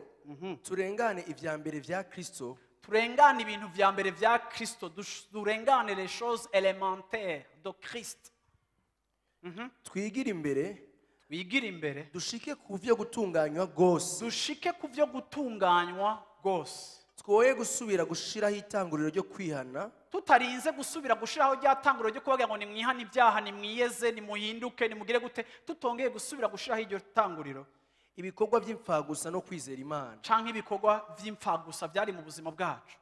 turengane ivya mbere vya Kristo, turengane ibintu vya mbere vya Kristo, turengane les choses élémentaires de Christ. twigira imbere dushike ku vyo gutunganywa gose, twoye gusubira gushiraho itanguriro ryo kwihana, tutarinze gusubira gushiraho ryatanguriro ryo kubaga ngo nimwihana ibyaha, nimwiyeze, nimuhinduke, nimugire gute, tutongeye gusubira gushiraho iryo tanguriro ibikorwa by'imfagusa no kwizera Imana, canke ibikorwa vy'imfagusa byari mu buzima bwacu.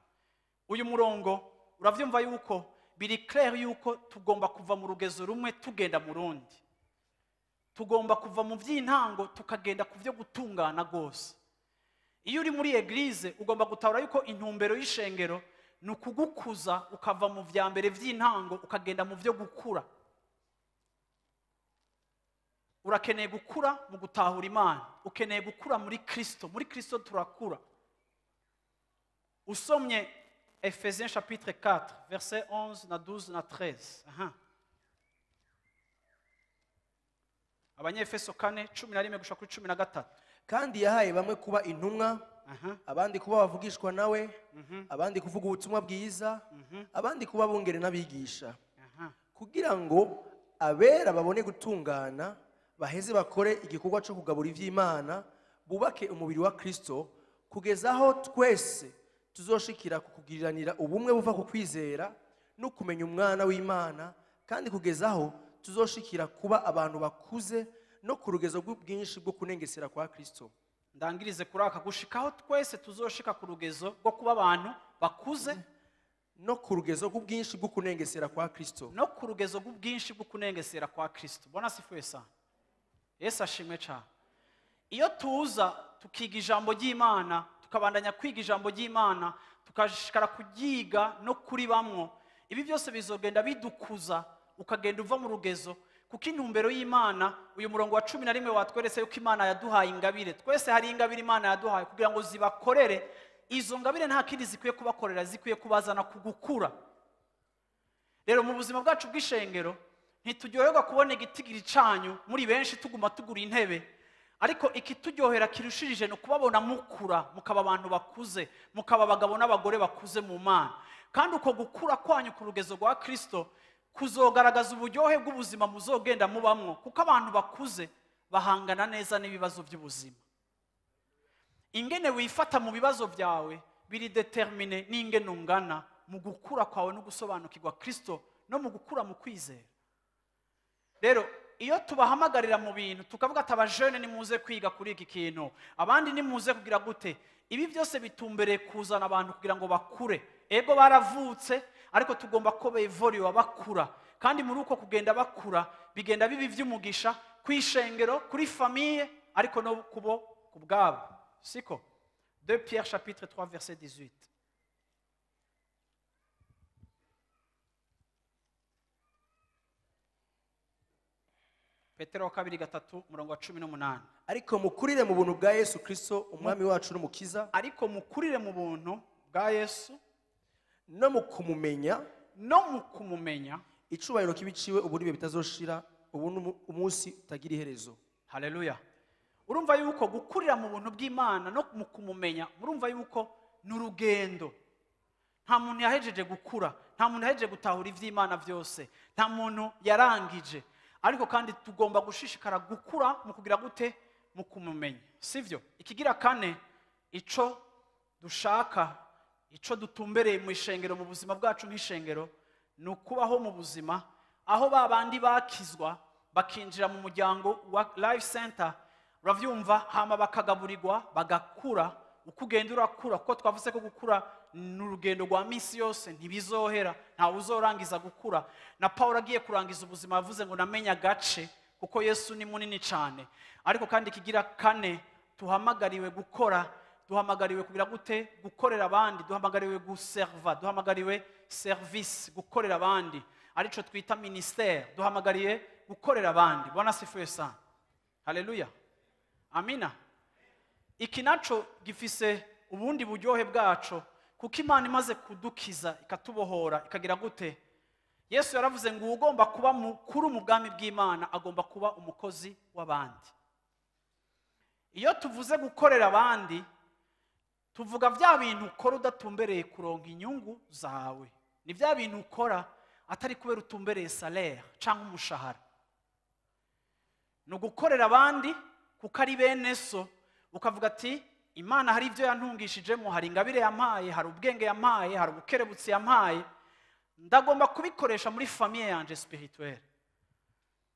Uyu murongo uravyumva yuko biri clair yuko tugomba kuva mu rugezo rumwe tugenda mu rundi, tugomba kuva mu vy'intango tukagenda ku vyo gutungana gose. Iyo uri muri eglise ugomba gutahura yuko intumbero y'ishengero ni ukugukuza ukava mu vya mbere vy'intango ukagenda mu vyo gukura. Urakeneye gukura mu gutahura Imana, ukeneye gukura muri Kristo turakura. Usomye Ephésiens chapitre 4 verset 11 na 12 na 13. Abanyefeso 4:11 gushika kuri 13. kandi yahaye bamwe kuba intumwa, abandi kuba bavugishwa nawe, abandi kuvuga ubutumwa bwiza, abandi kuba bungere n'abigisha, kugira ngo abera babone gutungana, baheze bakore igikorwa cyo kugabura ivy'Imana, bubake umubiri wa Kristo, kugeza aho twese tuzoshikira kukugiriranira ubumwe buva ku kwizera no kumenya umwana w'Imana, kandi kugeza aho tuzoshikira kuba abantu bakuze no ku rugezo rw'ubwinshi bwo kunengesera kwa Kristo. Ndangirize kuraka gushikaho twese tuzoshika ku rugezo rwo kuba abantu bakuze no ku rugezo rw'ubwinshi bwo kunengesera kwa Kristo. No ku rugezo rw'ubwinshi bwo kunengesera kwa Kristo. Bwana sifuye sana. Yesu ashimwe cyane. Iyo tuza tukiga ijambo ry'Imana, tukabandanya kwiga ijambo ry'Imana, tukashikara kugiga no kuri bamwo, ibi byose bizogenda bidukuza, ukagenda uva mu rugezo, kuko intumbero y'Imana, uyu murongo wa 11 watweretse yuko Imana yaduhaye ingabire. Twese hari ingabire Imana yaduhaye kugira ngo zibakorere. Izo ngabire nta kindi zikwiye kubakorera, zikwiye kubazana kugukura. Rero mu buzima bwacu bw'ishengero ntitujyoherwa kubona igitigiri canyu muri benshi tuguma tugura intebe, ariko ikituryohera kirushirije no kubabona mukura, mukaba abantu bakuze, mukaba abagabo n'abagore bakuze mu Mana. Kandi uko gukura kwanyu ku rugezo rwa Kristo kuzogaragaza uburyohe bw'ubuzima muzogenda mubamwo, kuko abantu bakuze bahangana neza n'ibibazo by'ubuzima. Ingene wifata mu bibazo byawe biri determine n'ingene ungana mu gukura kwawe no gusobanukirwa Kristo no mu gukura mu kwizera. Rero iyo tubahamagarira mu bintu tukavuga ati abajene nimuze kwiga kuri iki kintu, abandi nimuze kugira gute, ibi byose bitumbereye kuzana abantu kugira ngo bakure. Ego baravutse, ariko tugomba ko bevolue bakura, kandi muri uko kugenda bakura bigenda bibi vy'umugisha kwishengero, kuri famille, ariko no kubo kubwabo. Siko 2 Pierre chapitre 3 verset 18. Petero 2:3 murongo wa 18. Ariko mukurire mu buntu bwa Yesu Kristo umwami wacu n'umukiza, ariko mukurire mu buntu bwa Yesu no mu kumumenya, icubahiro kibiciwe ubu nibe bitazoshira, ubu umunsi utagira iherezo. Haleluya. Urumva yuko gukurira mu buntu bw'Imana no mu kumumenya, murumva yuko n'urugendo. Nta muntu yahejeje gukura, nta muntu yahejeje gutahura ivy'Imana byose, nta muntu yarangije, ariko kandi tugomba gushishikara gukura mu kugira gute, mu kumumenya. Sivyo? Ikigira kane, ico dushaka, ico dutumbereye mu ishengero, mu buzima bwacu nk'ishengero, ni ukubaho mu buzima aho babandi bakizwa bakinjira mu muryango wa Life Center, uravyumva, hama bakagaburirwa bagakura. Ukugenda urakura, kuko twavuze ko gukura n'urugendo rwa misi yose, ntibizohera, nta uzorangiza gukura. Na Paulo agiye kurangiza ubuzima yavuze ngo namenya gace, kuko Yesu ni munini cyane. Ariko kandi kigira kane, tuhamagariwe gukora, duhamagariwe kugira gute, gukorera abandi, duhamagariwe guserva, duhamagariwe service, gukorera abandi, arico twita ministère, duhamagariye gukorera abandi. Bwana sifuye sana. Haleluya. Amina. Iki naco gifise ubundi buryohe bwaco, kuko imana imaze kudukiza ikatubohora ikagira gute? Yesu yaravuze ngo ugomba kuba mukuru mu bwami bw'Imana agomba kuba umukozi w'abandi. Iyo tuvuze gukorera abandi, tuvuga vya bintu ukora udatumbereye kuronka inyungu zawe. Ni vya bintu ukora atari kubera utumbereye salaire cyangwa umushahara. No gukorera abandi kuko ari bene so, ukavuga ati Imana hari ibyo yantungishijemo, hari ingabire yampaye, hari ubwenge yampaye, hari ubukerebutsi yampaye, ndagomba kubikoresha muri famille yanje spirituelle.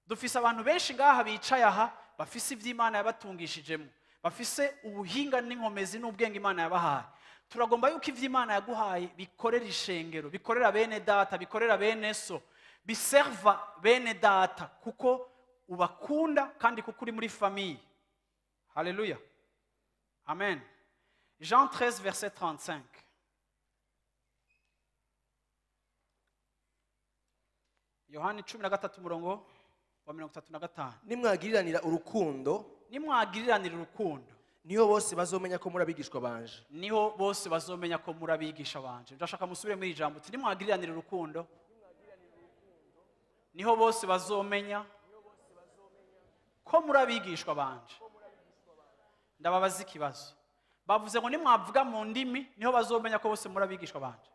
Dufise abantu benshi ngaha bicaye aha bafise ivy'Imana yabatungishijemo, bafise ubuhinga n'inkomezi n'ubwenge Imana yabahaye. Turagomba yuko ivy'Imana yaguhaye bikorera ishengero, bikorera bene data, bikorera bene so, biserva bene data kuko ubakunda kandi kuko uri muri famille. Haleluya. Amen. Jean 13 verset 35. Yohani 13 murongo wa 35. Nimwagiriranira urukundo, nimwagiriranira urukundo, niho bose bazomenya ko muri abigishwa banje. Niho bose bazomenya ko muri abigisha banje. Ndashaka musubire muri ijambo uti nimwagiriranira urukundo, niho bose bazomenya ko muri abigishwa banje. Ndababaza ikibazo. Bavuze ngo nimwavuga mu ndimi niho bazomenya ko bose muri abigishwa banje.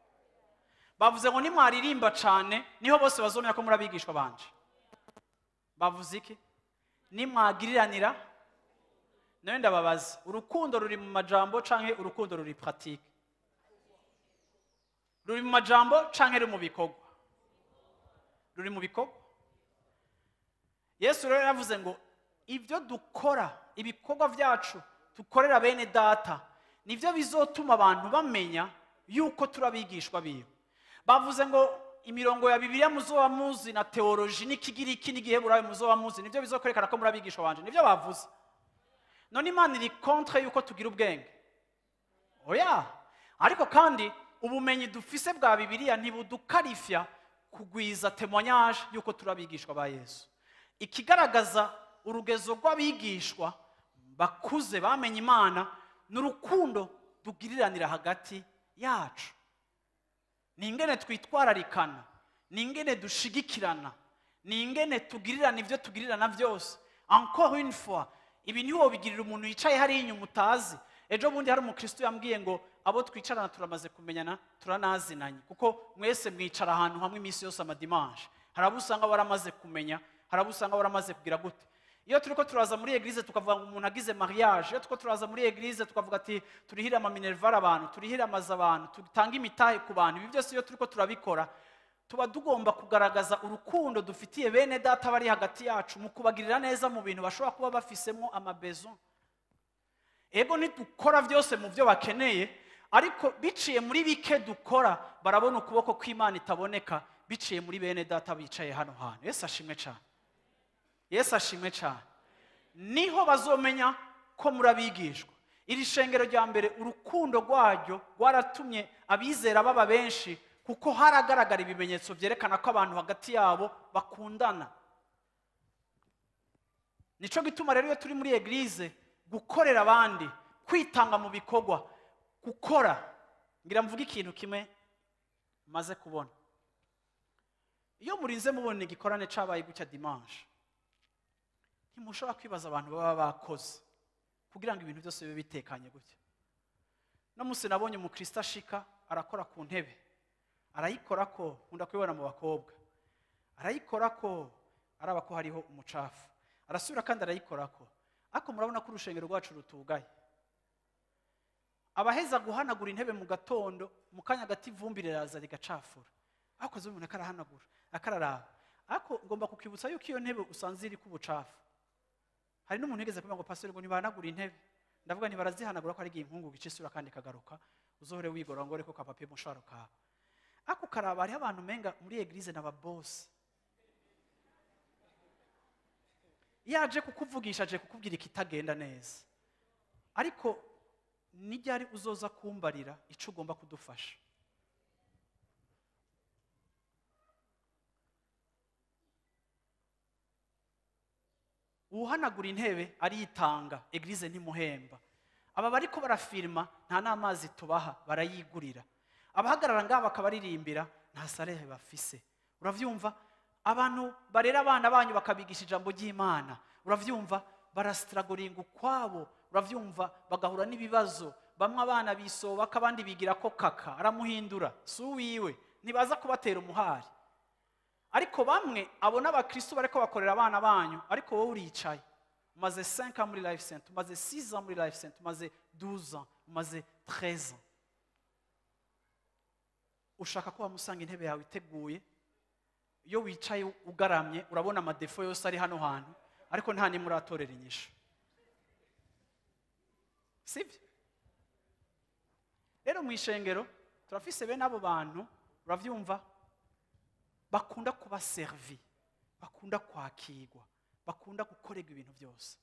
Bavuze ngo nimwaririmba cyane niho bose bazomenya ko muri abigishwa banje. Bavuze iki? Nimwagiriranira. Nawe ndababaza, urukundo ruri mu majambo canke urukundo ruri pratique? Ruri mu majambo canke ruri mu bikorwa? Ruri mu bikorwa. Yesu rero yavuze ngo ibyo dukora, ibikorwa byacu tukorera bene data, nivyo bizotuma abantu bamenya yuko turabigishwa biyo. Bavuze ngo imirongo ya Bibiliya muzoba muzi na theology n'ikigiriki n'igiheburayo muzoba muzi, nivyo bizokwerekana ko muri abigishwa banje. Nivyo bavuze. None Imana iri contre yuko tugira ubwenge? Oya. Ariko kandi ubumenyi dufise bwa Bibiliya ntibudukarifya kugwiza témoignage yuko turabigishwa ba Yesu. Ikigaragaza urugezo rw'abigishwa bakuze bamenye Imana n'urukundo tugiriranira hagati yacu. Ningene twitwararikana, ningene dushigikirana, ningene tugirirana ivyo tugirirana vyose. Encore une fois, ibi niho bigirira umuntu yicaye hari inyuma utazi. Ejo bundi hari umukristo yambwiye ngo abo twicarana turamaze kumenyana, turanazinanye kuko mwese mwicara ahantu hamwe iminsi yose amadimanche. Harabusanga baramaze kumenya, harabusanga baramaze kugira gute. Iyo turiko turaza muri église tukavuga ngo umuntu agize mariage, iyo turiko turaza muri église tukavuga ati turihira ama minerval abantu, turihira amaza abantu, tutanga imitahe ku bantu. Ibi byose iyo turiko turabikora tuba tugomba kugaragaza urukundo dufitiye bene data bari hagati yacu mu kubagirira neza mu bintu bashobora kuba bafisemo amabezo. Ego nidukora byose mu byo bakeneye, ariko biciye muri bike dukora barabona ukuboko kw'Imana itaboneka biciye muri bene data bicaye hano hantu. Yesu ashimwe cyane. Yesu ashimwe cyane. Niho bazomenya ko muri abigishwa. Iri shengero rya mbere urukundo rwaryo rwaratumye abizera baba benshi kuko haragaragara ibimenyetso byerekana ko abantu hagati yabo bakundana. Nico gituma rero iyo turi muri église gukorera abandi, kwitanga mu bikorwa, gukora. Ngira mvuga ikintu kimwe maze kubona. Iyo murinze mubona igikorane cabaye gutya dimanche, ntimushobora kwibaza abantu baba bakoze kugira ngo ibintu byose bibe bitekanye gutya. No musi nabonye umukristo ashika arakora ku ntebe, arayikora ko nkunda kwibona mu bakobwa, arayikora ko araba ko hariho umucafu, arasubira kandi arayikora ko. Ako murabona ko urushengero rwacu rutugaye. Abaheza guhanagura intebe mu gatondo, mu kanya gati ivumbi riraza rigacafura. Akoze umuntu akarahanagura, akararaba. Ako ngomba kukibutsa yuko iyo ntebe usanze iri ku bucafu. Hari n'umuntu yigeze kuvuga ngo pasteur ngo nibahanagura intebe. Ndavuga nti barazihanagura ko ari igihe inkungu gicisura kandi kagaruka. Uzohore wigora ngo reko kapapier musharo ka. Ako karaba hari abantu menga muri église n'aba boss. Yaje kukuvugisha aje kukubwira ikitagenda neza. Ariko nijyari uzoza kumbarira ico ugomba kudufasha. Uhanagura intebe aritanga, église ntimuhemba. Aba bariko barafirma nta namazi tubaha barayigurira. abahagarara ngaha bakabaririmbira nta salaire bafise. Uravyumva? Abantu barera abana banyu bakabigisha ijambo ry'Imana, uravyumva, barastragoringa ukwabo, uravyumva, bagahura n'ibibazo. Bamwe abana bisoba kabandi bigira ko kaka aramuhindura si uwiwe, ntibaza kubatera umuhari. Ariko bamwe abona abakristo bariko bakorera abana banyu, ariko wowe uricaye umaze 5 ans muri life center, umaze 6 ans muri life center, umaze 12 ans, umaze 13 ans. Ushaka ko bamusanga intebe yawe iteguye, iyo wicaye ugaramye urabona amadefo yose ari hano hantu, ariko nta nimwe uratorera inyishu. Sibyo? Rero mu ishengero turafise bene abo bantu, uravyumva, bakunda kuba servi, bakunda kwakirwa, bakunda gukorerwa ibintu byose.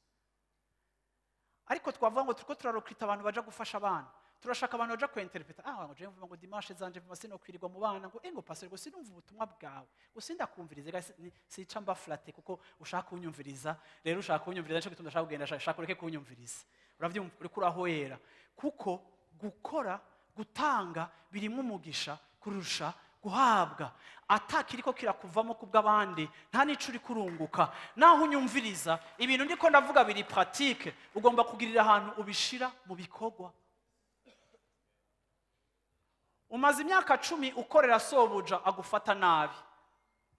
Ariko twavuga ngo turiko turarokrita abantu baje gufasha abana, turashaka abantu baje kwinterpreta. Ngo je mvuga ngo dimanche zanje mva sino kwirirwa mu bana, ngo ngo pastor ngo sinumva ubutumwa bwawe, ngo sindakumvirize, sica mba flate kuko ushaka kunyumviriza. Rero ushaka kunyumviriza nico gituma ndashaka kugenda, shaka ureke kunyumviriza. Uravyumva, uri kurahoyera, kuko gukora gutanga birimo umugisha kurusha guhabwa. Atakiriko kirakuvamo kubw'abandi nta nico uri kurunguka. Naho unyumviriza ibintu ndiko ndavuga biri pratique, ugomba kugirira ahantu ubishira mu bikorwa. Umaze imyaka 10 ukorera sobuja agufata nabi,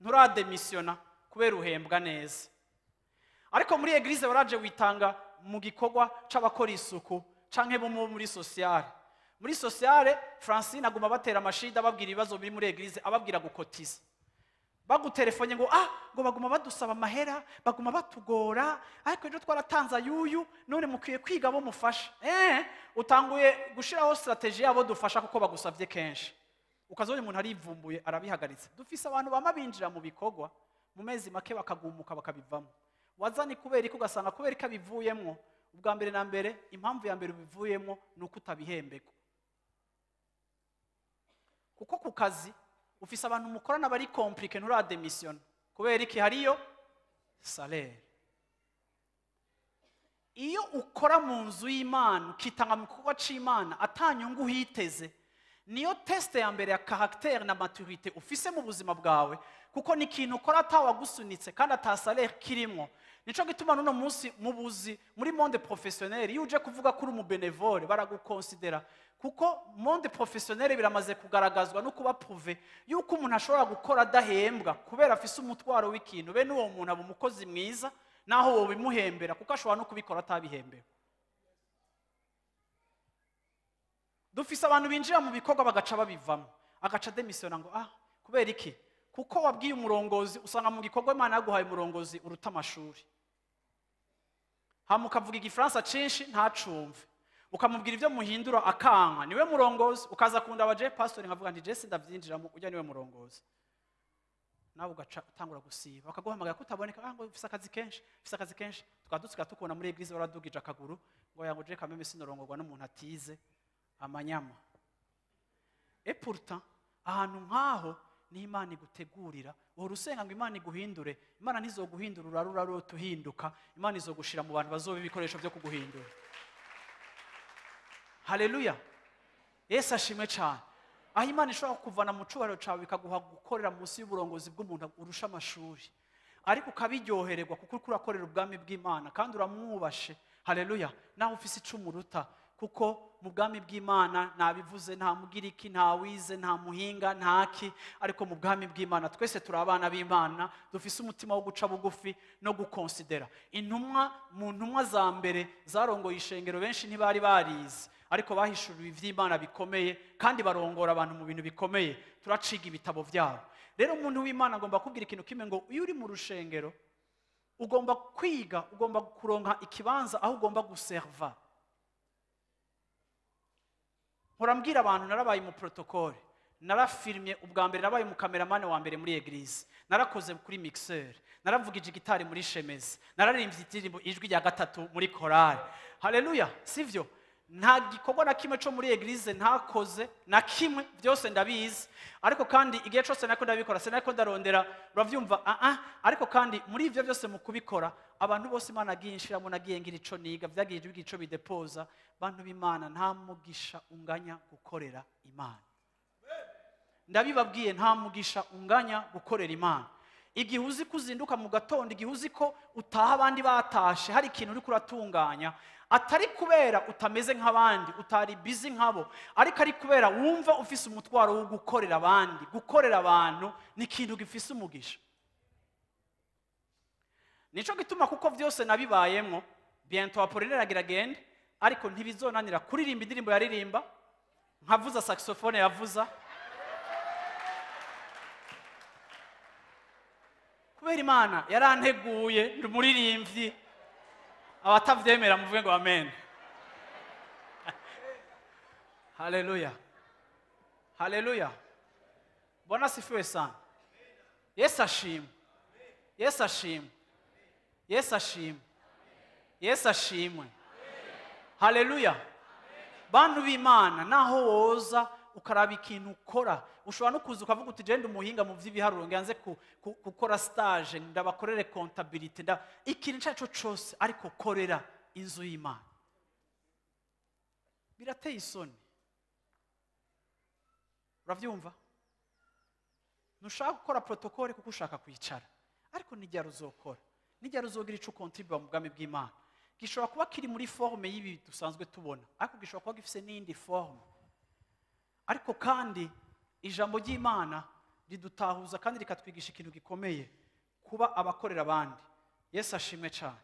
nturademisiona kubera uhembwa neza. Ariko muri eglise baraje witanga mu gikorwa c'abakora isuku canke bo muri sociale. Muri sociale Francine aguma batera amashida babwira ibibazo biri muri eglise, ababwira gukotiza. Bagutelefone ngo ngo baguma badusaba amahera, baguma batugora, ariko ejo twaratanza yuyu, none mukwiye kwiga bo mufasha. Utanguye gushiraho strategie yabo dufasha kuko bagusavye kenshi. Ukazonye umuntu arivumbuye arabihagaritse. Dufise abantu bama binjira mu bikorwa mu mezi make bakagumuka bakabivamo. Wazani kubera iko ugasanga kubera ikabivuyemwo, ubwa mbere na mbere impamvu ya mbere ubivuyemwo nuko utabihembeko. Kuko ku kazi ufise abantu mukorana bari compliqué nturademisiona kubera iki hariyo salaire. Iyo ukora mu nzu y'Imana ukitanga mu gikorwa c'Imana atanyungu hiteze, niyo teste ya mbere ya caractère na maturité ufise mu buzima bwawe, kuko ni ikintu ukora atawagusunitse kandi atasalaire kirimo. Nico gituma nuno munsi mubuzi muri monde professionnel iyo uje kuvuga kuri mu bénévole baragukonsidera, kuko monde professionnel biramaze kugaragazwa no kuba prouvé yuko umuntu ashobora gukora adahembwa kubera afise umutwaro w'ikintu. Bene uwo muntu aba umukozi mwiza naho wowe bimuhembera, kuko ashobora no kubikora atabihembewe. Dufise abantu binjira mu bikorwa bagaca babivamo, agaca demisiona ngo kubera iki? Kuko wabwiye umurongozi, usanga mu gikorwa Imana yaguhaye umurongozi uruta amashuri. Hamukavuga igifaransa cinshi ntacumve, ukamubwira ivyo muhindura akanka, niwe murongozi. Ukaza kunda abaje pastor nkavuga nti je sindavyinjiramo, ujya niwe murongozi. Nawe ugaca utangura gusiba, bakaguhamagara kutaboneka, ngo ufise akazi kenshi, tukadutsika tukubona muri eglise baradugije akaguru ngo yango je kameme sinorongorwa n'umuntu atize amanyama. Et pourtant ahantu nkaho ni Imana igutegurira, uhora usenga ngo Imana iguhindure. Imana ntizoguhindura urarura tuhinduka, Imana izogushira mu bantu bazoba ibikoresho byo kuguhindura. Haleluya, Yesu ashimwe cyane. Aho Imana ishobora kuvana mu cubaro cawe bikaguha gukorera munsi y'uburongozi bw'umuntu urusha amashuri, ariko ukabiryohererwa kuko uri kurakorera ubwami bw'Imana kandi uramwubashe. Haleluya, naho ufise icumu ruta, kuko mu bwami bw'Imana nabivuze nta mugiriki, nta wize, nta muhinga, ntaki, ariko mu bwami bw'Imana twese turi abana b'Imana, dufise umutima wo guca bugufi no gukonsidera. Intumwa mu ntumwa za mbere zarongoye ishengero benshi ntibari barize, ariko bahishuriwe ivy'Imana bikomeye kandi barongora abantu mu bintu bikomeye. Turaciga ibitabo vyabo. Rero umuntu w'Imana agomba kubwira ikintu kimwe ngo iyo uri mu rushengero ugomba kwiga, ugomba kuronka ikibanza aho ugomba guserva. Nkurambwira abantu narabaye mu protocole, narafilmye ubwa mbere, nabaye mu cameraman wa mbere muri eglise, narakoze kuri mixeur, naravugije gitari muri shemeze, nararimbye indirimbo ijwi rya gatatu muri chorale. Haleluya, sivyo? Nta gikorwa na kimwe cyo muri eglise ntakoze na kimwe, byose ndabizi. Ariko kandi igihe cyose nako ndabikora, senako ndarondera, uravyumva? Ariko kandi muri ivyo byose mu kubikora abantu bose Imana aginshira mu nagiye ngira ico niga, vyagiye ico bidepoza. Bantu b'Imana nta mugisha unganya gukorera Imana. ndabibabwiye nta mugisha unganya gukorera Imana. Igihe uzi kuzinduka mu gatondo, igihe uzi ko utaha abandi batashe, hari ikintu uri kuratunganya, atari kubera utameze nk'abandi, utari busy nkabo, ariko ari kubera wumva ufise umutwaro wo gukorera abandi. Gukorera abantu ni ikintu gifise umugisha. Nico gituma kuko byose nabibayemo, bientôt Apollinaire agira agende, ariko ntibizonanira kuririmba indirimbo yaririmba, nkavuza saxophone yavuza, kubera Imana yaranteguye ndi umuririmbyi. Abatavyemera muvuge ngo amen. Haleluya, haleluya. Bwana asifiwe sana. Yesu ashimwe, Yesu ashimwe, Yesu ashimwe, Yesu ashimwe. Haleluya. Bantu b'Imana, naho woza ukaraba ikintu ukora, ushobora no kuza ukavuga uti genda umuhinga mu vy'ibiharuro, nganze gukora stage, ndabakorere comptabilité, ikintu cyaco cyose, ariko korera inzu y'Imana. Birateye isoni. Uravyumva? Nushaka gukora protocole kuko ushaka kwicara, ariko nijya ruzokora, nijya ruzogira ico contribute mu bwami bw'Imana. Gishobora kuba kiri muri forme y'ibi dusanzwe tubona, ariko gishobora kuba gifise n'indi forme. Ariko kandi ijambo ry'Imana ridutahuza kandi rikatwigisha ikintu gikomeye, kuba abakorera abandi. Yesu ashimwe cyane.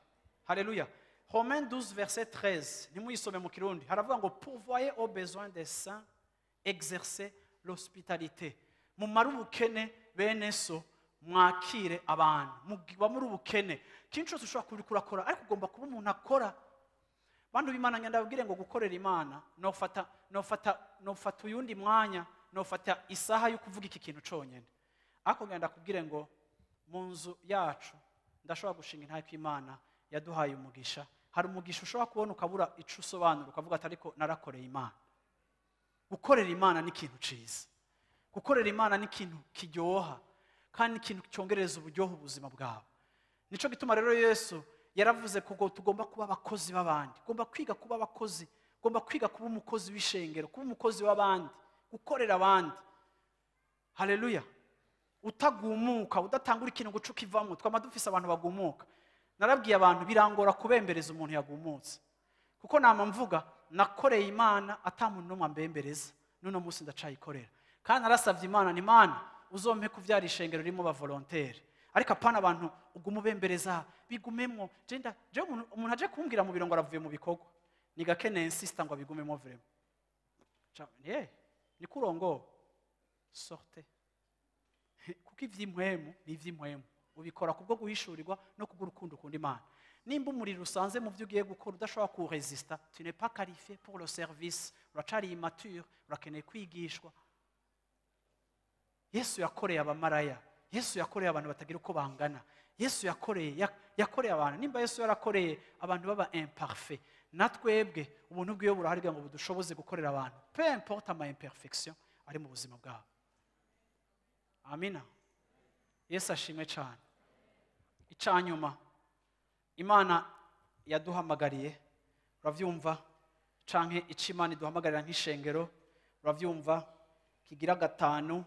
Haleluya. Romains 12 verset 13, nimuyisome mu Kirundi, haravuga ngo pourvoyez aux besoins des saints, exercez l'hospitalité. Mumara ubukene bene so, mwakire abantu. Mugiba muri ubukene, kintu cyose ushobora kurakora, ariko ugomba kuba umuntu akora. Bantu b'Imana, ndababwire ngo gukorera Imana nofata uyundi mwanya, nofata isaha yo kuvuga iki kintu conyene. Ariko ngenda kubwire ngo mu nzu yacu ndashobora gushinga intahe kw'Imana yaduhaye umugisha. Hari umugisha ushobora kubona ukabura ico usobanura, ukavuga ati ariko narakoreye Imana. Gukorera Imana ni ikintu ciza. Gukorera Imana ni ikintu kiryoha, kandi ikintu cyongereza uburyohe ubuzima bwawe. Nico gituma rero Yesu yaravuze ko tugomba kuba abakozi b'abandi, ugomba kwiga kuba abakozi, ugomba kwiga kuba umukozi w'ishengero, kuba umukozi w'abandi, gukorera abandi. Haleluya. Utagumuka, udatangura ikintu guca ukivamo. Twama dufise abantu bagumuka. Narabwiye abantu birangora kubembereza umuntu yagumutse, kuko nama mvuga nakoreye Imana atamuntu no mbembereza, none munsi ndacayikorera. Kandi narasavye Imana, ni Imana uzompe kuvyara ishengero ririmo ba volontaire, ariko apana abantu ugumubembereza bigumemwo. Je umuntu aje kumbwira mu biro ngo aravuye mu bikorwa, ni gakene insista ngo abigumemo vraiment. Ni kurongo sorte. Kuko ivy'impwemu ni ivy'impwemu, ubikora kubwo guhishurirwa no kubw'urukundo ukunda Imana. Nimba umuriro usanze mu byo ugiye gukora udashobora kuresista, tu n'es pas qualifié pour le service, uracari immature, urakeneye kwigishwa. Yesu yakoreye abamaraya, Yesu yakoreye abantu batagira uko bangana, Yesu yakoreye abantu. Nimba Yesu yarakoreye abantu baba imparfait, natwebwe ubuntu bw'iyo burahari ngo budushoboze gukorera abantu, peu importe ama imperfection ari mu buzima bwabo. Amina. Yesu ashimwe cyane. Icanyuma Imana yaduhamagariye, uravyumva, canke icimana iduhamagarira nk'ishengero, uravyumva, kigira gatanu,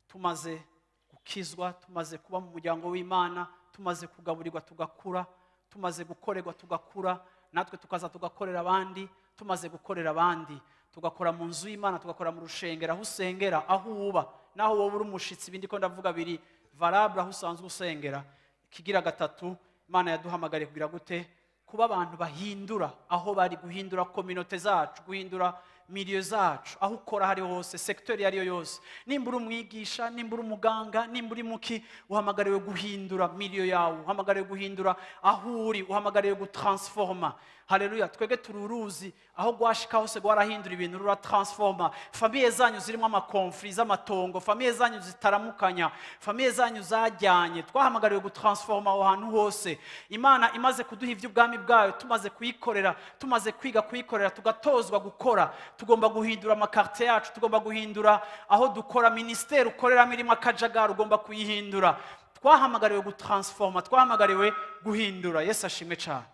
tumaze gukizwa, tumaze kuba mu muryango w'Imana, tumaze kugaburirwa tugakura, tumaze gukorerwa tugakura, natwe tukaza tugakorera abandi, tumaze gukorera abandi tugakora mu nzu y'Imana, tugakora mu rushengero aho usengera, aho uba, naho wowe uri umushitsi, ibindi ko ndavuga biri valable aho usanzwe usengera. Kigira gatatu, Imana yaduhamagariye kugira gute? Kuba abantu bahindura aho bari, guhindura communauté zacu, guhindura milieu zacu, aho ukora hari hose, secteur yariyo yose. Nimba uri umwigisha, nimba uri umuganga, nimba uri muki, uhamagariwe guhindura milieu yawe, uhamagariwe guhindura aho uri, uhamagariwe gutransforma. Haleluya. Twege tururuzi aho gwashika hose gwarahindura ibintu, rura transforma. Famille zanyu zirimo amakonfli z'amatongo, famille zanyu zitaramukanya, famille zanyu zajyanye, twahamagariwe gutransforma aho hantu hose. Imana imaze kuduha ivy'ubwami bwayo, tumaze kuyikorera, tumaze kwiga kuyikorera, tugatozwa gukora, tugomba guhindura amakarte yacu, tugomba guhindura aho dukora, ministère ukorera mirimo akajagara ugomba kuyihindura. Twahamagariwe gutransforma, twahamagariwe guhindura. Yesu ashimwe cyane.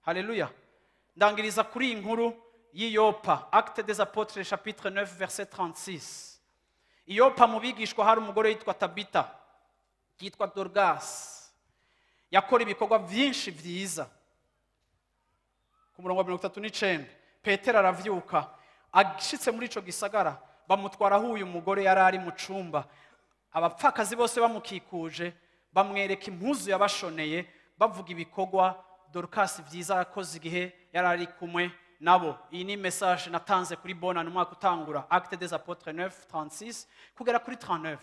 Haleluya. Ndangiriza kuri inkuru y'Yopa, Actes des Apôtres chapitre 9 verset 36. Iyopa mu bigishwa hari umugore yitwa Tabita, yitwa Dorcas, yakora ibikorwa byinshi byiza. Ku murongo wa 39 Petero aravyuka, agishitse muri ico gisagara bamutwaraho uyu mugore yari ari mu cumba, abapfakazi bose bamukikuje bamwereka impuzu yabashoneye, bavuga ibikorwa Dorcas vyiza yakoze igihe yari ari kumwe nabo. Iyi ni message natanze kuri bonne mu mwaka utangura, Actes des Apôtres 9:36 kugera kuri 39.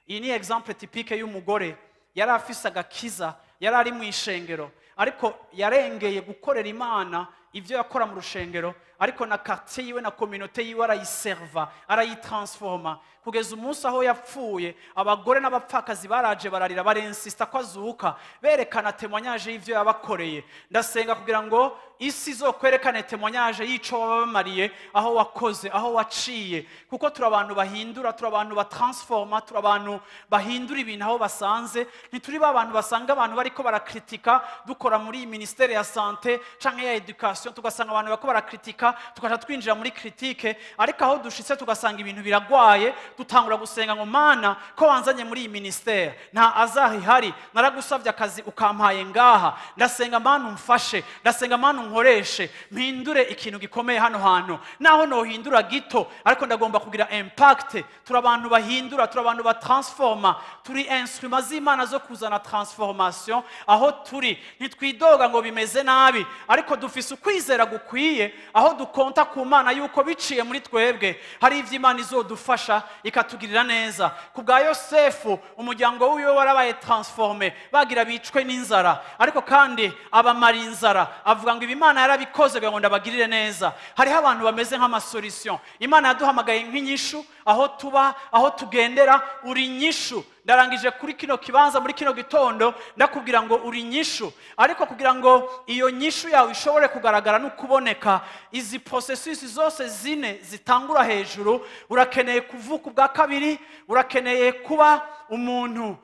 Iyi ni exemple typique y'umugore yari afise agakiza, yari ari mu ishengero, ariko yarengeye gukorera Imana ivyo yakora mu rushengero, ariko na quartier yiwe na communauté yiwe arayiserva, arayitransforma, kugeza umunsi aho yapfuye. Abagore n'abapfakazi baraje bararira, barensista ko azuka, berekana témoignage y'ivyo yabakoreye. Ndasenga kugira ngo isi izokwerekane témoignage y'ico wabamariye, aho wakoze, aho waciye, kuko turi abantu bahindura, turi abantu batransforma, turi abantu bahindura ibintu aho basanze. Ntituri ba bantu basanga abantu bariko barakritika dukora muri ministère ya santé canke ya education, tugasanga abantu bako barakritika tukaja twinjira muri critique, ariko aho dushitse tugasanga ibintu biragwaye, dutangura gusenga ngo Mana ko wanzanye muri iyi ministère nta azahihari, naragusavye akazi ukampaye ngaha, ndasenga Mana umfashe, ndasenga Mana unkoreshe, mpindure ikintu gikomeye hano hantu. Naho no hindura gito, ariko ndagomba kugira impact. Turi abantu bahindura, turi abantu batransforma, turi instruments z'Imana zo kuzana transformation aho turi. Ntitwidoga ngo bimeze nabi, ariko dufise ukwizera gukwiye, aho dukonta ku Mana yuko biciye muri twebwe hari ivy'Imana izodufasha ikatugirira neza. Ku bwa Yosefu umuryango wiwe warabaye transformé, bagira bicwe n'inzara, ariko kandi abamara inzara avuga ngo ibimana yarabikoze ngo ndabagirire neza. Hariho abantu bameze nk'amasolution. Imana yaduhamagaye nk'inyishu, aho tuba, aho tugendera, uri nyishu. Ndarangije kuri kino kibanza muri kino gitondo ndakubwira ngo uri nyishu, ariko kugira ngo iyo nyishu yawe ishobore kugaragara no kuboneka, izi processus zose zine zitangura hejuru, urakeneye kuvuka ubwa kabiri, urakeneye kuba umuntu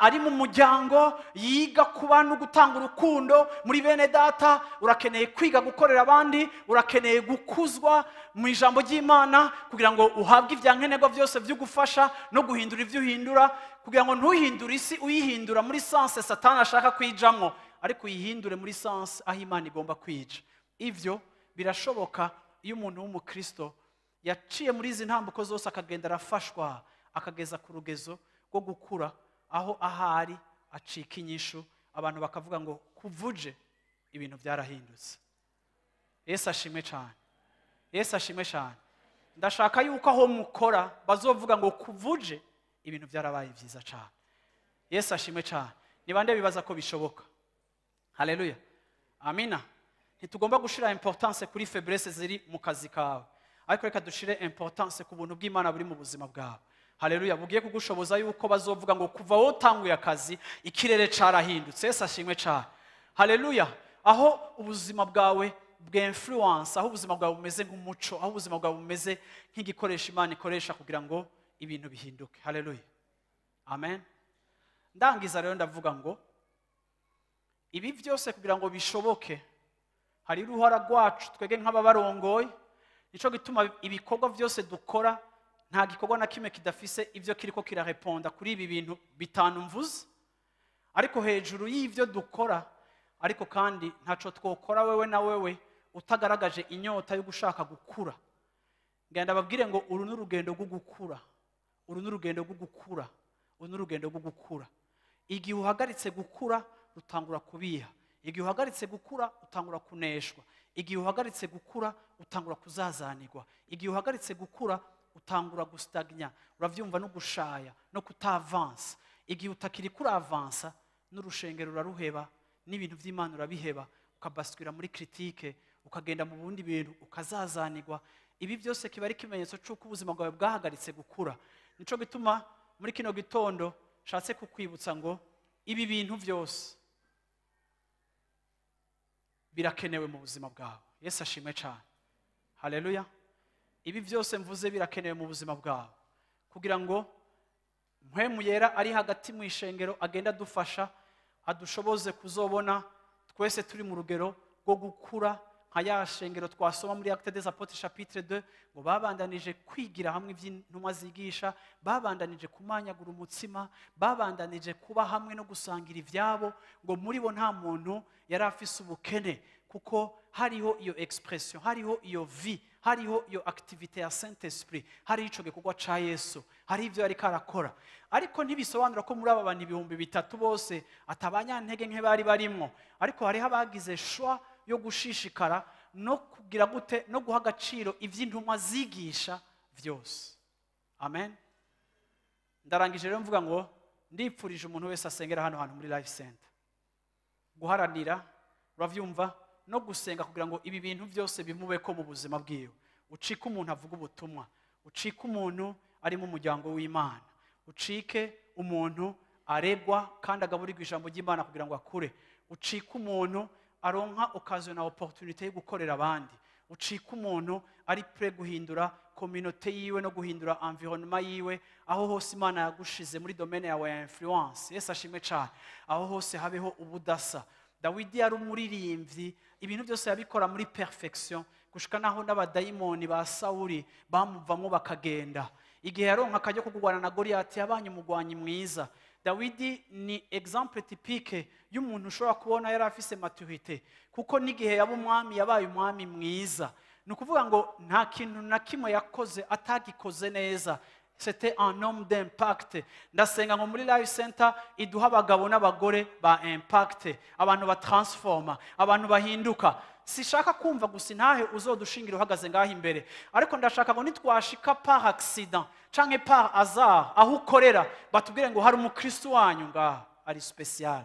ari mu muryango, yiga kuba no gutanga urukundo muri bene data, urakeneye kwiga gukorera abandi, urakeneye gukuzwa mu ijambo ry'Imana kugira ngo uhabwe ivyankenerwa byose byo gufasha no guhindura ivyo uhindura, kugira ngo ntuhindure isi uyihindura muri sens Satani ashaka kwijamwo, ariko uyihindure muri sens aho Imana igomba kwija. Ivyo birashoboka iyo umuntu w'umukristo yaciye muri izi ntambuko zose, akagenda arafashwa, akageza ku rugezo rwo gukura, aho ahari acika inyishu, abantu bakavuga ngo kuvuje ibintu byarahindutse. Yesu ashimwe cyane, Yesu ashimwe cyane. Ndashaka yuko aho mukora bazovuga ngo kuvuje ibintu byarabaye byiza cyane. Yesu ashimwe cyane. Ni bande bibaza ko bishoboka? Haleluya, amina. Ntitugomba gushira importance kuri faiblesse ziri mu kazi kawe, ariko reka dushire importance ku buntu bw'Imana buri mu buzima bwawe. Haleluya, bugiye kugushoboza yuko bazovuga ngo kuva wowe utanguye akazi ikirere carahindutse. Yesu ashimwe cyane. Haleluya, aho ubuzima bwawe bw'influence, aho ubuzima bwawe bumeze nk'umuco, aho ubuzima bwawe bumeze nk'igikoresho Imana ikoresha kugira ngo ibintu bihinduke. Haleluya, amen. Ndangiza rero ndavuga ngo ibi byose kugira ngo bishoboke hari uruhara rwacu twege nk'ababarongoye. Nico gituma ibikorwa byose dukora nta gikorwa na kimwe kidafise ivyo kiriko kirareponda kuri ibi bintu bitanu mvuze, ariko hejuru y'ivyo dukora, ariko kandi ntaco twokora wewe na wewe utagaragaje inyota yo gushaka gukura. Ngenda babwire ngo uru n'urugendo rwo gukura, uru n'urugendo rwo gukura, uru n'urugendo rwo gukura. Igihe uhagaritse gukura rutangura kubiha, igihe uhagaritse gukura utangura kuneshwa, igihe uhagaritse gukura utangura kuzazanirwa, igihe uhagaritse gukura utangura gustagnya, uravyumva no gushaya no kutavansa. Igihe utakiri kuri avansa n'urushengero uraruheba, n'ibintu vy'Imana urabiheba, ukabasukira muri critique, ukagenda mu bundi bintu, ukazazanirwa. Ibi byose kiba ari kimenyetso cy'uko ubuzima bwawe bwahagaritse gukura. Nico gituma muri kino gitondo shatse kukwibutsa ngo ibi bintu byose birakenewe mu buzima bwawe. Yesu ashimwe cyane. Haleluya. Ibi byose mvuze birakenewe mu buzima bwawe kugira ngo mpwemu yera ari hagati mu ishengero agenda dufasha, adushoboze kuzobona twese turi mu rugero rwo gukura nka ya shengero twasoma muri Actes des Apôtres chapitre 2 ngo babandanije kwigira hamwe iby'intumwa zigisha, babandanije kumanyagura umutsima, babandanije kuba hamwe no gusangira ibyabo, ngo muri bo nta muntu yari afise ubukene, kuko hariho iyo expression, hariho iyo vie, hariho iyo activité ya Saint Esprit, hariho ico gikorwa ca Yesu, hari ivyo yari karakora. Ariko ntibisobanura ko muri aba bantu 3,000 bose atabanyantege nke bari barimwo, ariko hariho abagize choix yo gushishikara no kugira gute no guha agaciro ivy'intumwa zigisha vyose. Amen. Ndarangije rero mvuga ngo ndipfurije umuntu wese asengera hano hantu muri Life Center guharanira, uravyumva, no gusenga kugira ngo ibi bintu byose bimubeko mu buzima bwiwe. Ucike umuntu avuga ubutumwa, ucike umuntu ari mu muryango w'Imana, ucike umuntu aregwa kandi agaburirwa ijambo ry'Imana kugira ngo akure, ucike umuntu aronka occasion na opportunité yo gukorera abandi, ucike umuntu ari prêt guhindura communauté yiwe no guhindura environnement yiwe, aho hose Imana yagushize muri domaine yawe ya influence. Yesu ashimwe cyane. Aho hose habeho ubudasa. Dawidi yari umuririmbyi, ibintu byose yabikora muri perfection, gushika naho n'abadayimoni ba Sauli bamuvamo bakagenda. Igihe yaronka akajya kugwana na Goliath yabanye umugwanyi mwiza. Dawidi ni exemple typique y'umuntu ushobora kubona yari afise maturité, kuko n'igihe yaba umwami yabaye umwami mwiza. Nukuvuga ngo nta kintu na kimwe yakoze atagikoze neza. C'était un homme d'impact. Ndasenga ngo muri Life Center iduha abagabo n'abagore ba impact, abantu batransforma, abantu bahinduka. Sishaka kumva gusa intahe uzodushingira uhagaze ngaho imbere, ariko ndashaka ngo nitwashika par accident canke par hasard aho ukorera batubwire ngo hari umukristo wanyu ngaho ari special.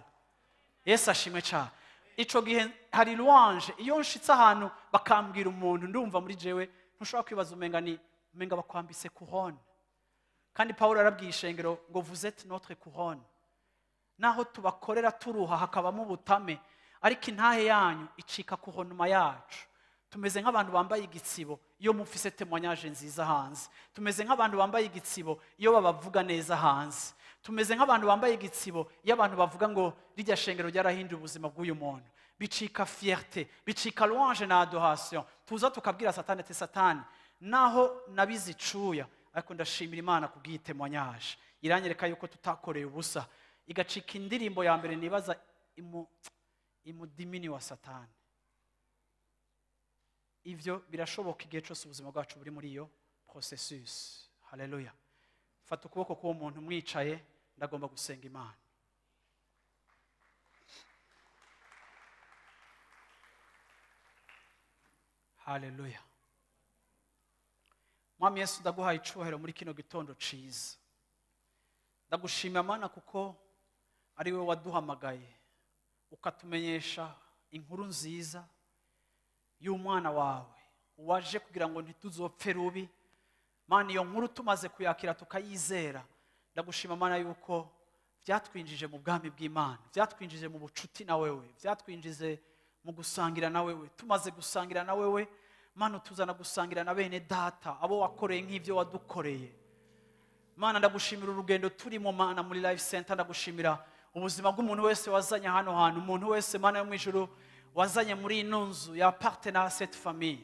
Yesu ashimwe cyane. Ico gihe hari louange, iyo nshitse ahantu bakambwira umuntu ndumva muri jewe ntushobora kwibaza umenga bakwambise couronne. Kandi Paulo arabwiye ishengero ngo vous êtes notre couronne. Naho tubakorera turuha hakabamo ubutame, ariko intahe yanyu icika couronnement yacu. Tumeze nk'abantu bambaye igitsibo iyo mufise témoignage nziza hanze. Tumeze nk'abantu bambaye igitsibo iyo babavuga neza hanze. Tumeze nk'abantu bambaye igitsibo iyo abantu bavuga ngo rijya shengero ryarahinduye ubuzima bw'uyu muntu. Bicika fierté, bicika louange na adoration. Tuza tukabwira Satani ati Satani, naho nabizicuya, ariko ndashimira Imana kubw'iyi témoignage. Iranyereka yuko tutakoreye ubusa. Igacika indirimbo ya mbere nibaza imudimini wa Satani. Ivyo birashoboka igihe cyose ubuzima bwacu buri muri iyo processus. Haleluya. Fata ukuboko k'uwo muntu mwicaye, ndagomba gusenga Imana. Haleluya. Mwami Yesu, ndaguhaye icyubahiro muri kino gitondo ciza. Ndagushimira Mana kuko ari we waduhamagaye ukatumenyesha inkuru nziza y'umwana wawe waje kugira ngo ntituzopfe rubi. Mana, iyo nkuru tumaze kuyakira tukayizera, ndagushima Mana yuko byatwinjije mu bwami bw'Imana, byatwinjije mu bucuti na wewe, byatwinjije mu gusangira na wewe. Tumaze gusangira na wewe Mana, tuzana gusangira na bene data abo wakoreye nk'ivyo wadukoreye. Mana, ndagushimira urugendo turimo Mana muri Life Center. Ndagushimira ubuzima bw'umuntu wese wazanye hano hantu, umuntu wese Mana yo mwijuru wazanye muri ino nzu ya partenaire cette famille.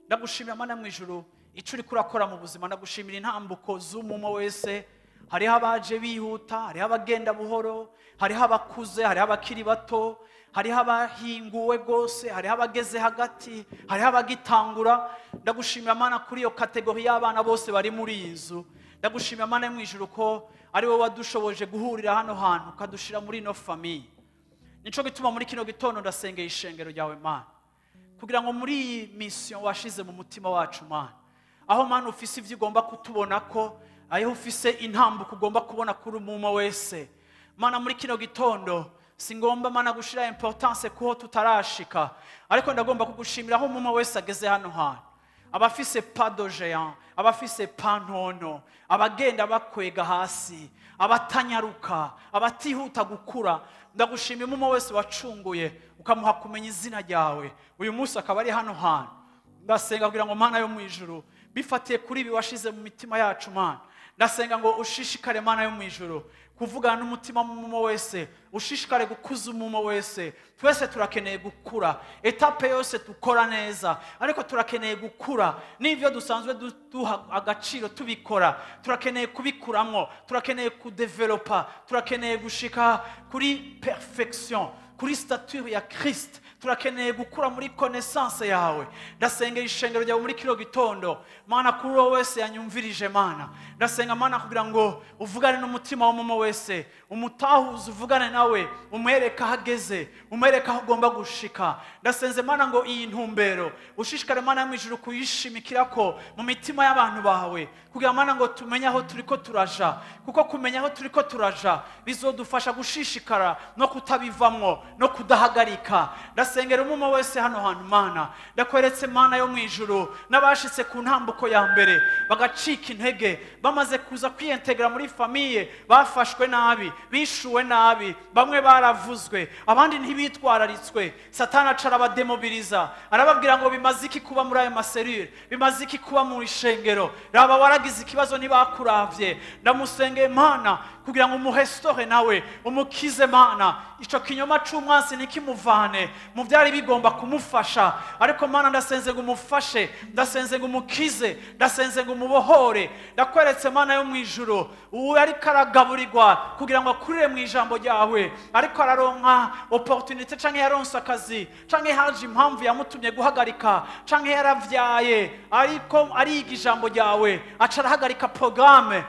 Ndagushimira Mana mu ijuru icuri kurakora mu buzima. Ndagushimira intambuko z'umumo wese, hariho abaje bihuta, hariho abagenda buhoro, hariho abakuze, hariho abakiri bato, hariho abahinguwe gose, hariho abageze hagati, hariho abagitangura. Ndagushimira Mana kuri iyo kategori y'abana bose bari muri inzu. Ndagushimira Mana mu ijuru ko ari wowe wadushoboje guhurira hano hantu ukadushira muri ino famille. Nico gituma muri kino gitondo ndasengeye ishengero ryawe Mana, kugira ngo muri iyi mission washize mu mutima wacu Mana, aho Mana ufise ivyo ugomba kutubona ko, aho ufise intambuko ugomba kubona kuri umumo wese Mana, muri kino gitondo singomba Mana gushira importance ko tutarashika, ariko ndagomba kugushimira aho umumo wese ageze hano hantu. Abafise pas de géant, abafise pas ntono, abagenda bakwega hasi, abatanyaruka, abatihuta gukura. Ndagushimira umumo wese wacunguye ukamuha kumenya izina ryawe, uyu munsi akaba ari hano hantu. Ndasenga kugira ngo Mana yo mu ijuru bifatiye kuri ibi washize mu mitima yacu Mana, ndasenga ngo ushishikare Mana yo mu ijuru kuvugana n'umutima w'umuntu wese, ushishikare gukuza umuntu wese. Twese turakeneye gukura, etape yose dukora neza, ariko turakeneye gukura n'ivyo dusanzwe duha agaciro tubikora, turakeneye kubikuramwo, turakeneye kudevelopa, turakeneye gushika kuri perfection, kuri stature ya Christ, turakeneye gukura muri connaissance yawe. Ndasengera ishengero ryawe muri kiro gitondo Mana, kuri wowe wese yanyumvirije Mana, ndasenga Mana kugira ngo uvugane n'umutima w'umuntu wese, umutahuze, uvugane nawe, umwereka hageze, umwereka aho ugomba gushika. Ndasenze Mana ngo iyi ntumbero ushishikare Mana mu ijuru kuyishimikirako mu mitima y'abantu bawe, kugira Mana ngo tumenye aho turiko turaja, kuko kumenya aho turiko turaja bizodufasha gushishikara no kutabivamwo no kudahagarika. Ndasengera umuntu wese hano hantu Mana, ndakweretse Mana yo mu ijuru n'abashitse ku ntambuko ya mbere bagacika intege, bamaze kuza kwiyintegra muri famille, bafashwe nabi, bishuwe nabi, bamwe baravuzwe, abandi ntibitwararitswe. Satana acara abademobiliza, arababwira ngo bimaze iki kuba muri ayo maserure, bimaze iki kuba mu ishengero, raba waragize ikibazo ntibakuravye. Ndamusengeye Mana kugira ngo umuhestore nawe umukize Mana, ico kinyoma c'umwansi nikimuvane mu byari bigomba kumufasha. Ariko Mana ndasenze ngo umufashe, ndasenze ngo umukize, ndasenze ngo umubohore. Ndakweretse Mana yo mu ijuru uwo ari karagaburirwa kugira ngo akurire mu ijambo ryawe, ariko araronka opportunity canke yaronsa akazi, canke haje impamvu yamutumye guhagarika, canke yaravyaye ariko ariga ijambo ryawe, acarahagarika programme,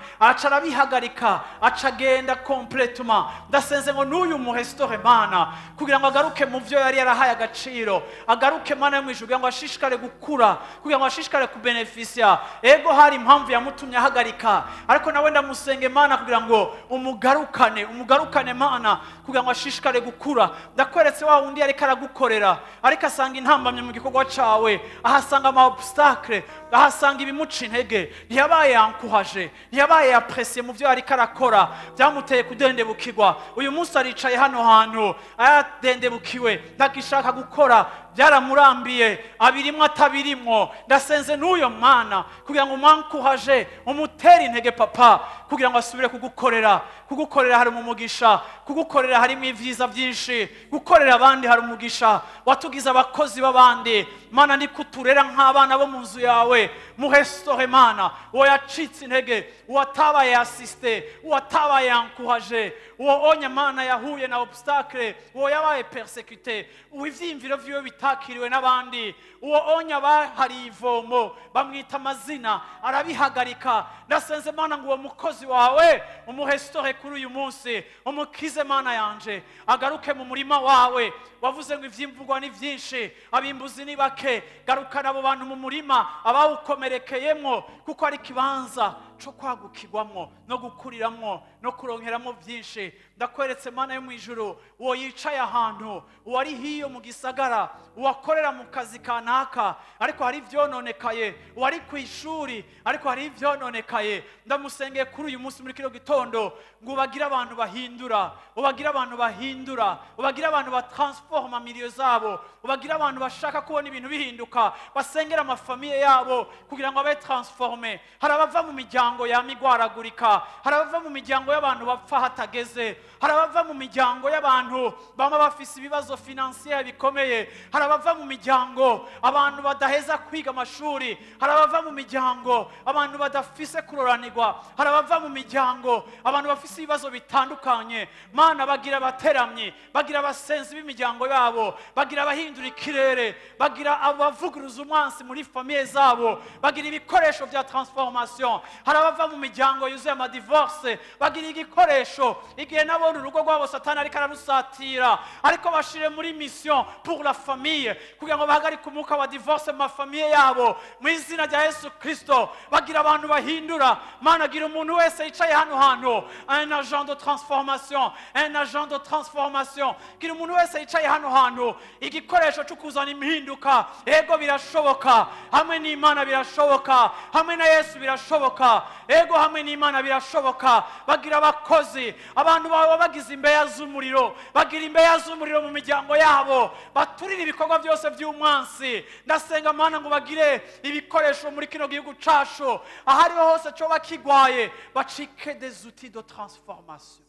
acarabihagarika, acagenda complètement. Ndasenze ngo n'uyu muhestore Mana kugira ngo agaruke mu vyo yari yarahaye agaciro, agaruke Mana yo mu ijuru kugira ngo ashishikare gukura, kugira ngo ashishikare kubenefisia. Ego hari impamvu yamutumye ahagarika, ariko nawe ndamusenge Mana kugira ngo umugarukane Mana, kugira ngo ashishikare gukura. Ndakweretse wa wundi yari karagukorera, ariko asanga intambamye mu gikorwa cawe, ahasanga ama obstacle, ahasanga ibimuca intege, ntiyabaye yankuhaje, ntiyabaye yapressiye mu vyo yari karakora, byamuteye kudendebukirwa. Uyu munsi aricaye hano hantu ayadendebukiwe, ndagishaka gukora, byaramurambiye, abirimwo atabirimwo. Ndasenze n'uyo Mana kugira ngo umwankuhaje, umutere intege Papa, kugira ngo asubire kugukorera. Kugukorera hari umugisha, kugukorera harimo ivyiza byinshi, gukorera abandi hari umugisha. Watugize abakozi b'abandi Mana, ni kuturera nk'abana bo mu nzu yawe. Muhestore Mana, uwo yacitse intege, uwo atabaye assiste, uwo atabaye yankuhaje, uwo onye Mana yahuye na obstacle, uwo yabaye persécuté, uwo ivyimviro vyiwe bitakiriwe n'abandi, uwo onya bahari ivomo bamwita amazina arabihagarika. Ndasenze Mana ngo uwo mukozi wawe umuhestore kuri uyu munsi, umukize Mana yanje, agaruke mu murima wawe. Wavuze ngo ivyimvugwa ni vyinshi, abimbuzi ni bake, garukana abo bantu mu murima abawukomerekeyemwo, kuko ari kibanza cyo kwagukirwamwo no gukuriramwo no kuronkeramwo byinshi. Ndakweretse Mana yo mu ijuru uwo yicaye ahantu, uwo ari hiyo mu gisagara, uwakorera mu kazi kanaka ariko hari ivyononekaye, uwo ari ku ishuri ariko hari ivyononekaye. Ndamusengeye kuri uyu munsi muri kino gitondo ngo ubagire abantu bahindura, ubagire abantu bahindura, ubagire abantu batransforma milieu zabo, ubagire abantu bashaka kubona ibintu bihinduka, basengera amafamiye yabo kugira ngo abe transforme. Hari abava mu miryango yamigwaragurika, hari abava mu miryango y'abantu bapfa hatageze, hari abava mu miryango y'abantu bama bafise ibibazo financier bikomeye, hari abava mu miryango abantu badaheza kwiga amashuri, hari abava mu miryango abantu badafise kuroranirwa, hari abava mu miryango abantu bafise ibibazo bitandukanye. Mana, bagira abateramye, bagira abasenzi b'imiryango yabo, bagira abahindura ikirere, bagira abavuguruza umwansi muri famille zabo, bagira ibikoresho bya transformation. Hari abava mu miryango yuzuye amadivorce, bagira igikoresho igihe nabo urugo rwabo Satani ariko ararusatira, ariko bashire muri mission pour la famille kugira ngo bahagarike umwuka wa divorce mu famille yabo mu izina rya Yesu Kristo. Bagira abantu bahindura. Mana, gira umuntu wese yicaye hano hantu un agent de transformation, un agent de transformation. Gira umuntu wese yicaye hano hantu igikoresho cyo kuzana impinduka. Ego birashoboka, hamwe n'Imana birashoboka, hamwe na Yesu birashoboka. ego hamwe n'Imana birashoboka. Bagira abakozi, abantu bawe bagize imbeya z'umuriro, bagira imbeya z'umuriro mu miryango yabo, baturira ibikorwa byose by'umwansi. Ndasenga Mana ngo bagire ibikoresho muri kino gihugu cacu, ahariho hose cyo bakigwaye, bacike des outils de transformation.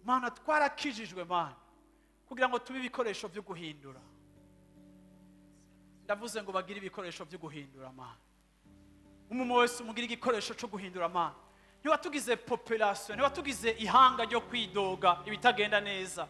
Mana twarakijijwe Mana kugira ngo tube ibikoresho byo guhindura. Ndavuze ngo bagire ibikoresho byo guhindura Mana. Umuntu wese umugira igikoresho cyo guhindura Mana. Ntiwatugize population, ntiwatugize ihanga ryo kwidoga ibitagenda neza.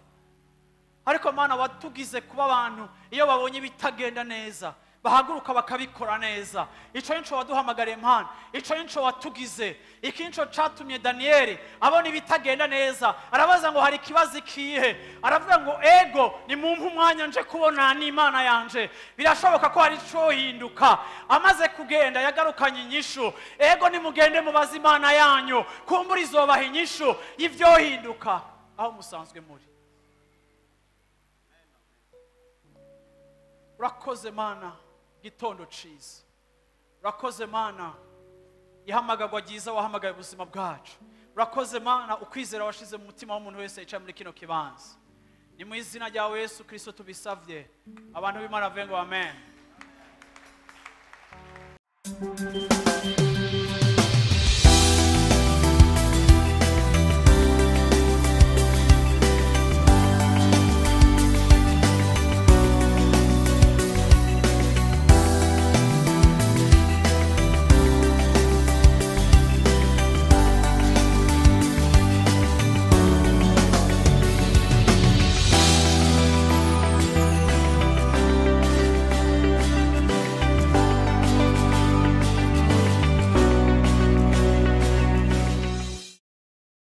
Ariko Mana watugize kuba abantu iyo babonye ibitagenda neza bahaguruka bakabikora neza. Ico nico waduhamagariye Mana, ico nico watugize. Iki nico catumye Daniel abona ibitagenda neza, arabaza ngo hari kibazo ikihe, aravuga ngo ego ni mumpa umwanya nje kubona n'Imana yanje, birashoboka ko hari ico hinduka. Amaze kugenda yagarukanye inyishu, ego nimugende mubaza Imana yanyu, kumbura izobaha inyishu y'ivyo hinduka aho musanzwe muri. Urakoze Mana gitondo ciza, urakoze Mana ihamagagwa ryiza wahamagaye ubuzima bwacu, urakoze Mana ukwizera washize mu mutima w'umuntu wese yicaye muri kino kibanza. Ni mu izina rya Yesu Kristo tubisavye, abantu b'Imana vengo amen.